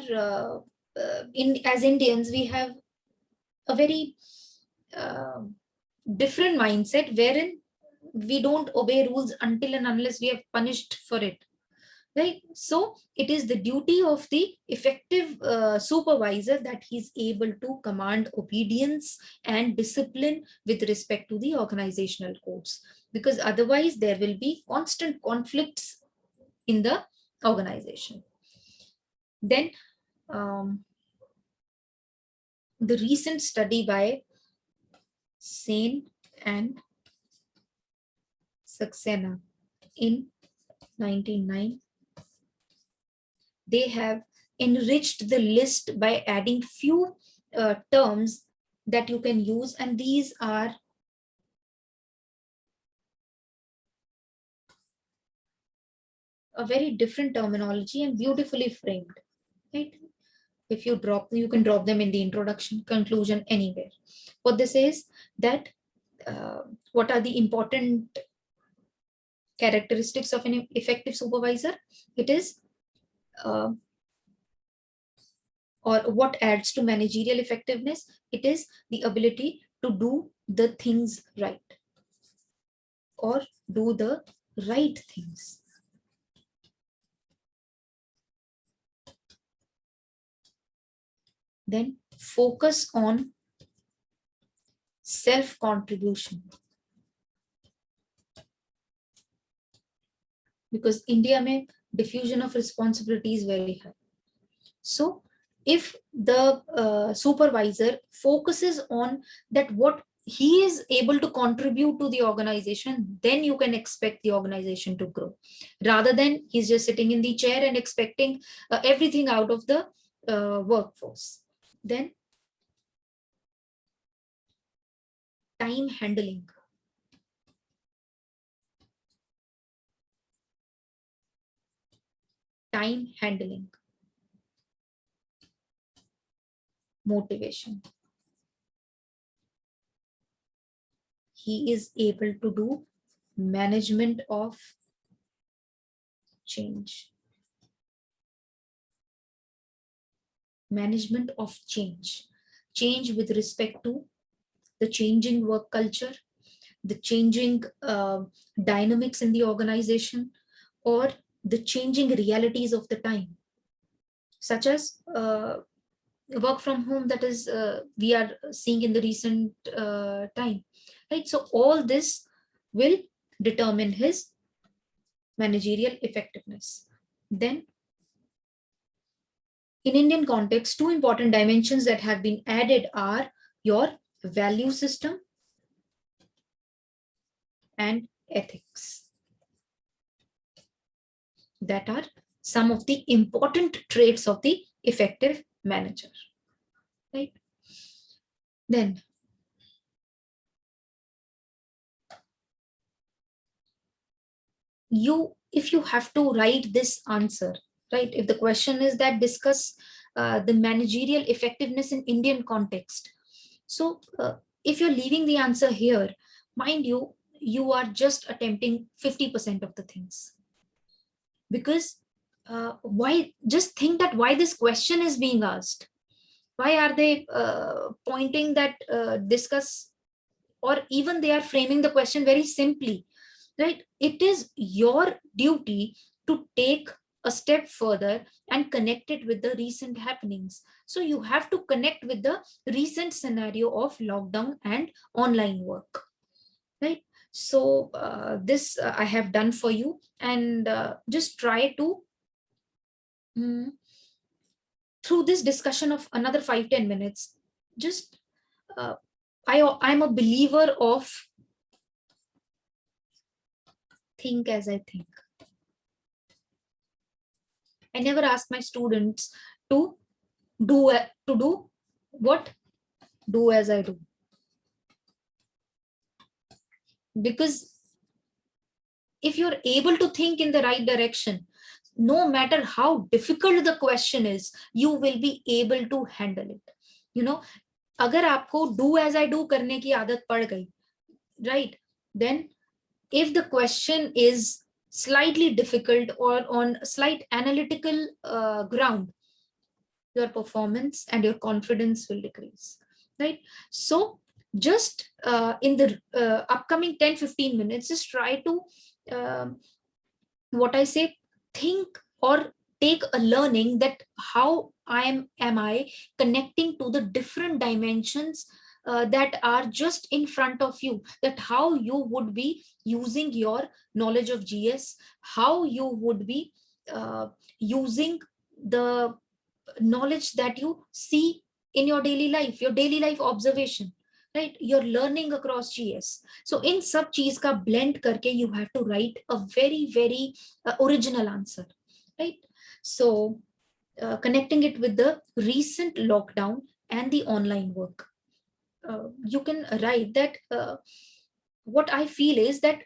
as Indians, we have a very uh, different mindset wherein we don't obey rules until and unless we are punished for it, right? So it is the duty of the effective supervisor that he's able to command obedience and discipline with respect to the organizational codes, because otherwise there will be constant conflicts in the organization. Then the recent study by Sen and Saxena in 1999, they have enriched the list by adding few terms that you can use, and these are a very different terminology and beautifully framed, right? If you can drop them in the introduction, conclusion, anywhere. What this is that what are the important characteristics of an effective supervisor? It is or what adds to managerial effectiveness? It is the ability to do the things right, or do the right things. Then focus on self contribution, because India mein diffusion of responsibility is very high. So if the supervisor focuses on that what he is able to contribute to the organization, then you can expect the organization to grow, rather than he's just sitting in the chair and expecting everything out of the workforce. Then time handling. Time handling. Motivation. He is able to do management of change. Management of change. Change with respect to the changing work culture, the changing dynamics in the organization, or the changing realities of the time, such as work from home that is we are seeing in the recent time, right? So all this will determine his managerial effectiveness. Then in Indian context, two important dimensions that have been added are your value system and ethics. That are some of the important traits of the effective manager, right? Then if you have to write this answer, right? If the question is that discuss the managerial effectiveness in Indian context. So if you're leaving the answer here, mind you, you are just attempting 50% of the things. Because why, just think that why this question is being asked. Why are they pointing that discuss, or even they are framing the question very simply, right? It is your duty to take a step further and connect it with the recent happenings. So you have to connect with the recent scenario of lockdown and online work, right? So this I have done for you, and just try to through this discussion of another 5-10 minutes, just I'm a believer of think as I think. I never ask my students to do what, do as I do, because if you're able to think in the right direction, no matter how difficult the question is, you will be able to handle it. You know, अगर आपको do as I do करने की आदत पड़ गई, right? Then if the question is slightly difficult or on slight analytical ground, your performance and your confidence will decrease, right? So just in the upcoming 10-15 minutes, just try to what I say, think or take a learning that how am I connecting to the different dimensions that are just in front of you, that how you would be using your knowledge of GS, how you would be using the knowledge that you see in your daily life observation, right? You're learning across GS. So in sub cheez ka blend karke you have to write a very original answer, right? So connecting it with the recent lockdown and the online work, you can write that what I feel is that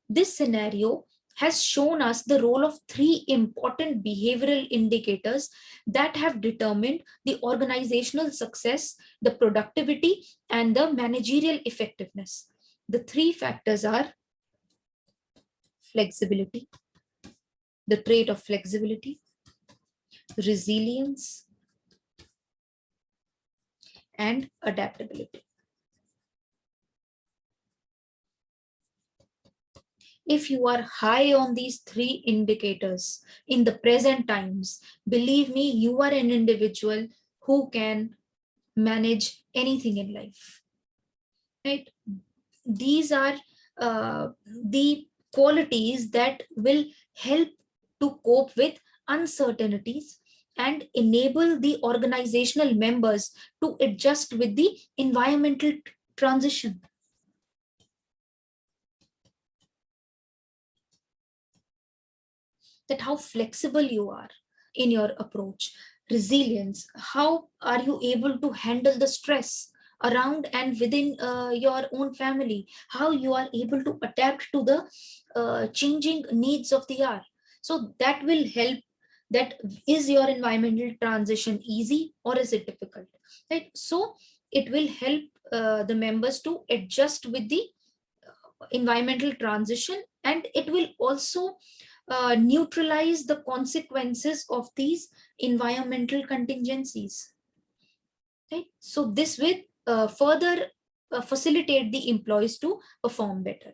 this scenario has shown us the role of three important behavioral indicators that have determined the organizational success, the productivity, and the managerial effectiveness. The three factors are flexibility, the trait of flexibility, resilience, and adaptability. If you are high on these three indicators in the present times, believe me, you are an individual who can manage anything in life, right? These are the qualities that will help to cope with uncertainties and enable the organizational members to adjust with the environmental transition. That how flexible you are in your approach, resilience, how are you able to handle the stress around and within your own family, how you are able to adapt to the changing needs of the hour. So that will help, that is your environmental transition easy or is it difficult, right? So it will help the members to adjust with the environmental transition, and it will also neutralize the consequences of these environmental contingencies, right? So this will further facilitate the employees to perform better,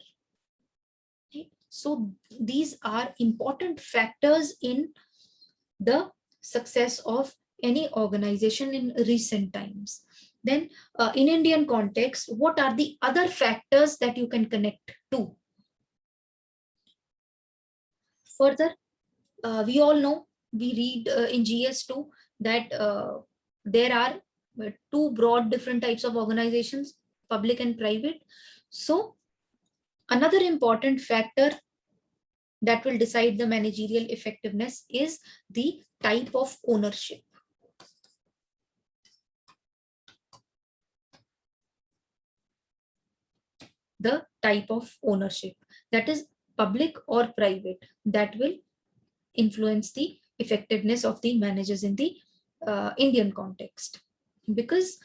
right? So these are important factors in the success of any organization in recent times. Then in Indian context, what are the other factors that you can connect to? Further, We all know, we read in GS2 that there are two broad different types of organizations, public and private. So another important factor that will decide the managerial effectiveness is the type of ownership. The type of ownership, that is public or private, that will influence the effectiveness of the managers in the Indian context. Because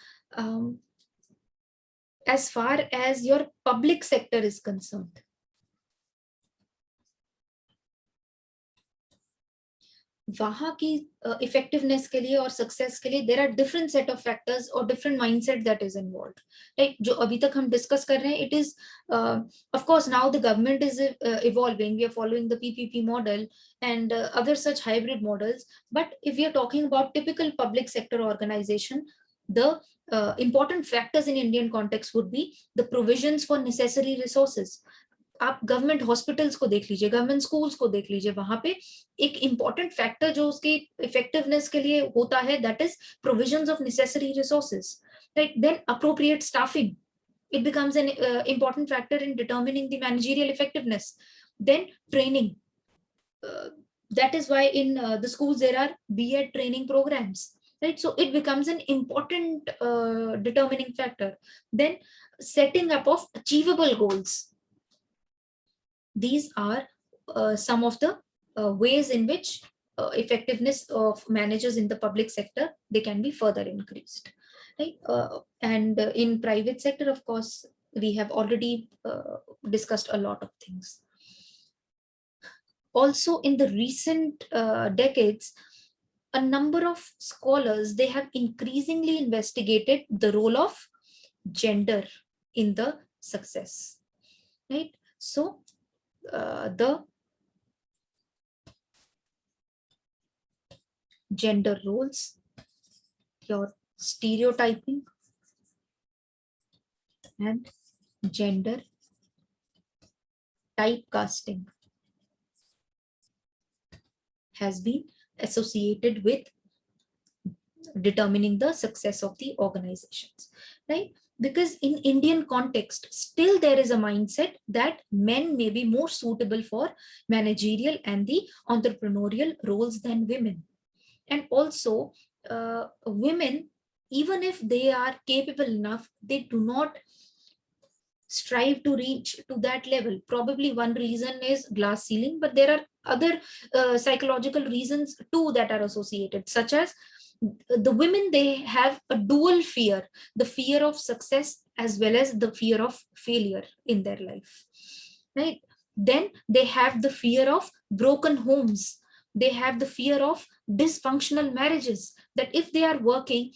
as far as your public sector is concerned, वहाँ की effectiveness के लिए और success के लिए there are different set of factors और different mindset that is involved, right? जो अभी तक हम डिस्कस कर रहे हैं, it is of course now the government is evolving, we are following the PPP model and other such hybrid models. But if we are talking about typical public sector organization, the important factors in Indian context would be the provisions for necessary resources. आप government hospitals को देख लीजिए, government schools को देख लीजिए, वहां पे एक इंपॉर्टेंट फैक्टर जो उसकी इफेक्टिवनेस के लिए होता है, that is provisions of necessary resources, right? Then appropriate staffing, it becomes an important factor in determining the managerial effectiveness. Then training, that is why in the schools there are B.Ed training programs, right? So it becomes an important determining factor. Then setting up of achievable goals. These are some of the ways in which effectiveness of managers in the public sector, they can be further increased, right? And in private sector, of course, we have already discussed a lot of things. Also in the recent decades, a number of scholars, they have increasingly investigated the role of gender in the success, right? So the gender roles, your stereotyping, and gender typecasting has been associated with determining the success of the organizations, right? Because in Indian context, still there is a mindset that men may be more suitable for managerial and the entrepreneurial roles than women. And also women, even if they are capable enough, they do not strive to reach to that level. Probably one reason is glass ceiling, but there are other psychological reasons too that are associated, such as the women, they have a dual fear, the fear of success as well as the fear of failure in their life, right? Then they have the fear of broken homes, they have the fear of dysfunctional marriages, that if they are working,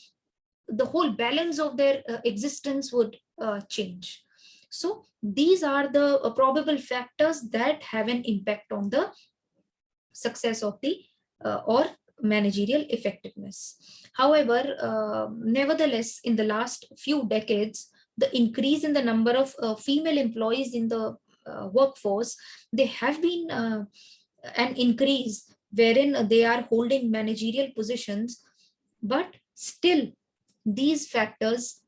the whole balance of their existence would change. So these are the probable factors that have an impact on the success of the or managerial effectiveness. However, nevertheless, in the last few decades, the increase in the number of female employees in the workforce, they have been an increase wherein they are holding managerial positions, but still these factors,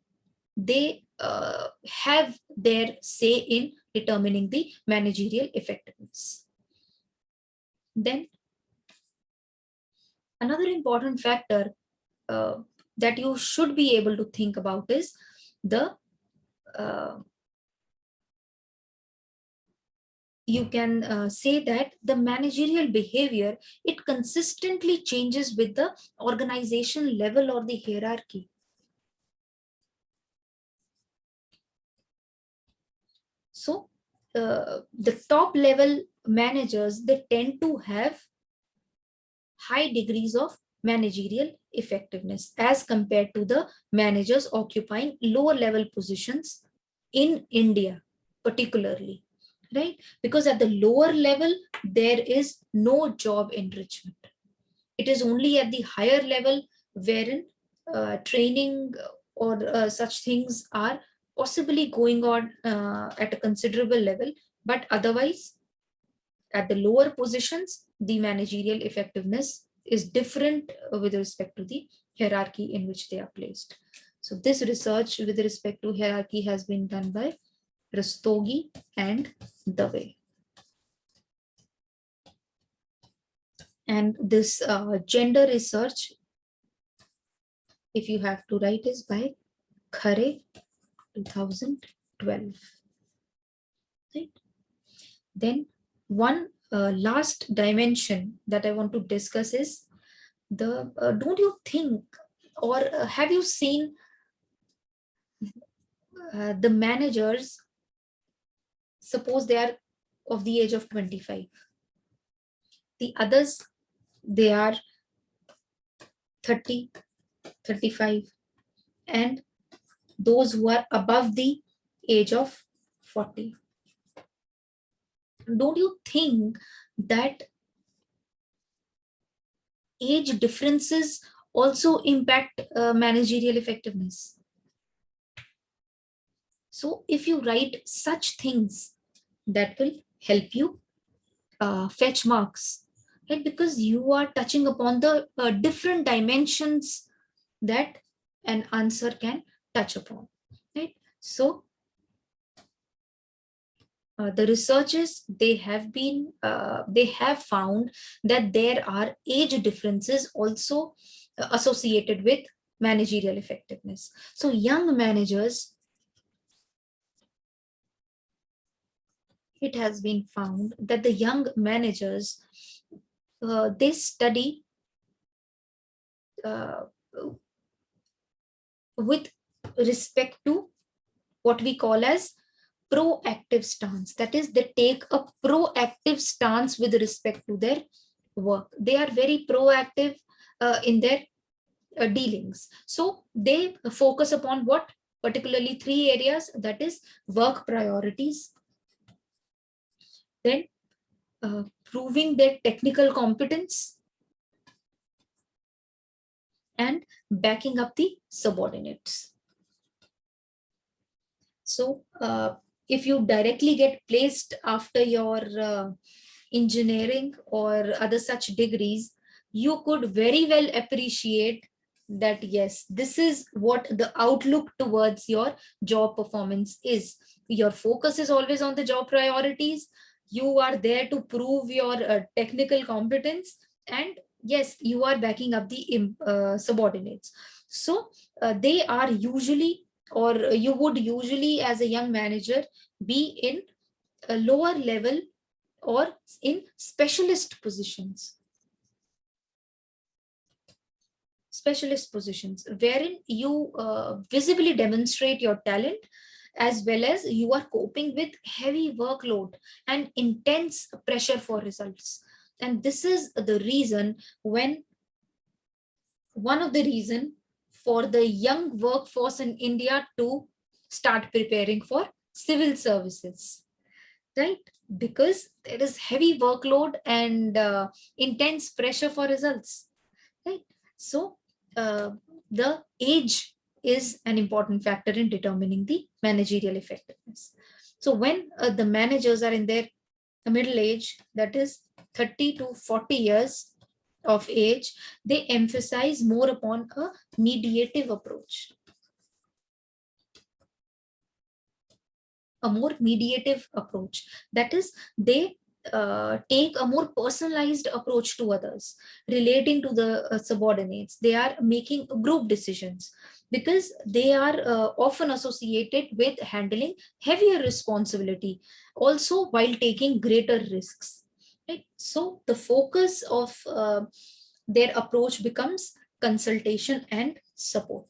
they have their say in determining the managerial effectiveness. Then another important factor that you should be able to think about is the you can say that the managerial behavior, it consistently changes with the organization level or the hierarchy. So the top level managers, they tend to have high degrees of managerial effectiveness as compared to the managers occupying lower level positions in India particularly, right? Because at the lower level, there is no job enrichment. It is only at the higher level wherein training or such things are possibly going on at a considerable level, but otherwise at the lower positions, the managerial effectiveness is different with respect to the hierarchy in which they are placed. So this research with respect to hierarchy has been done by Rastogi and Dave. And this gender research, if you have to write, is by Khare, 2012. Right? Then one last dimension that I want to discuss is the, don't you think, or have you seen the managers, suppose they are of the age of 25, the others, they are 30, 35, and those who are above the age of 40. Don't you think that age differences also impact managerial effectiveness? So if you write such things, that will help you fetch marks, right? Because you are touching upon the different dimensions that an answer can touch upon, right? So the researchers, they have found that there are age differences also associated with managerial effectiveness. So young managers, it has been found that the young managers, they study uh, with respect to what we call as proactive stance. That is, they take a proactive stance with respect to their work. They are very proactive in their dealings. So they focus upon what? Particularly three areas, that is work priorities, then proving their technical competence, and backing up the subordinates. So if you directly get placed after your engineering or other such degrees, you could very well appreciate that yes, this is what the outlook towards your job performance is. Your focus is always on the job priorities. You are there to prove your technical competence, and yes, you are backing up the subordinates. So they are usually, or you would usually as a young manager be in a lower level or in specialist positions, wherein you visibly demonstrate your talent, as well as you are coping with heavy workload and intense pressure for results. And this is the reason, when one of the reason for the young workforce in India to start preparing for civil services, right? Because there is heavy workload and intense pressure for results, right? So the age is an important factor in determining the managerial effectiveness. So when the managers are in their middle age, that is 30 to 40 years of age, they emphasize more upon a mediative approach. That is, they take a more personalized approach to others, relating to the subordinates. They are making group decisions because they are often associated with handling heavier responsibility, also while taking greater risks, right? So the focus of their approach becomes consultation and support.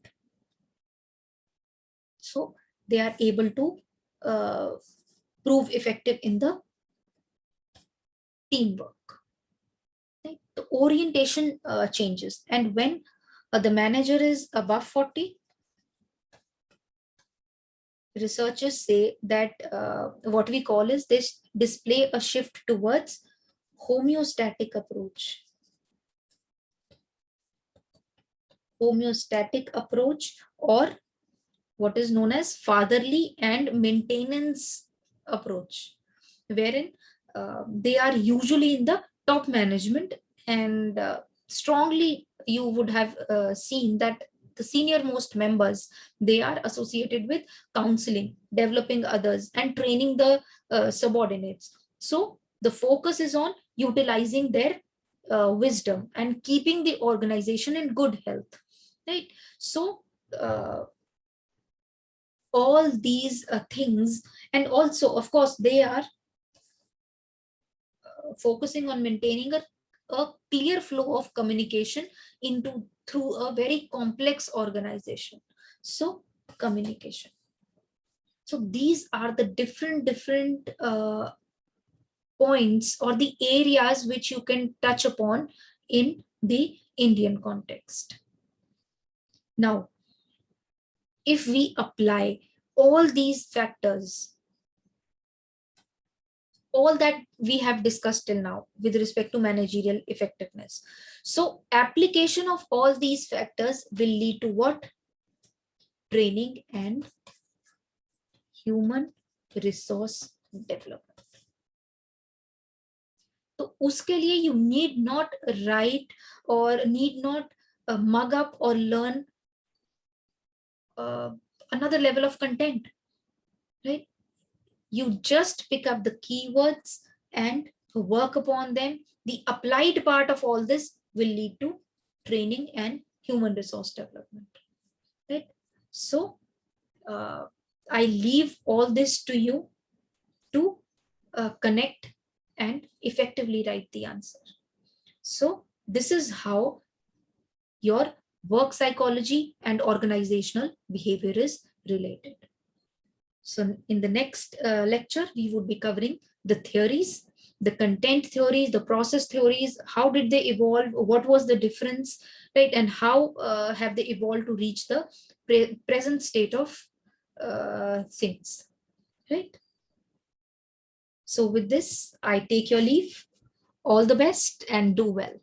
So they are able to prove effective in the teamwork. Right? The orientation changes, and when the manager is above 40, researchers say that what we call is this display a shift towards homeostatic approach. Or what is known as fatherly and maintenance approach, wherein they are usually in the top management, and strongly you would have seen that the senior most members, they are associated with counseling, developing others, and training the subordinates. So the focus is on utilizing their wisdom and keeping the organization in good health, right? So all these things, and also of course they are focusing on maintaining a clear flow of communication into through a very complex organization. So communication. So these are the different points or the areas which you can touch upon in the Indian context. Now, if we apply all these factors, all that we have discussed till now with respect to managerial effectiveness, so application of all these factors will lead to what? Training and human resource development. तो उसके लिए you need not write or need not mug up or learn another level of content, right? You just pick up the keywords and work upon them. The applied part of all this will lead to training and human resource development, right? So I leave all this to you to connect and effectively write the answer. So this is how your work psychology and organizational behavior is related. So in the next lecture, we would be covering the theories, the content theories, the process theories, how did they evolve, what was the difference, right? And how have they evolved to reach the present state of things, right? So with this, I take your leave. All the best and do well.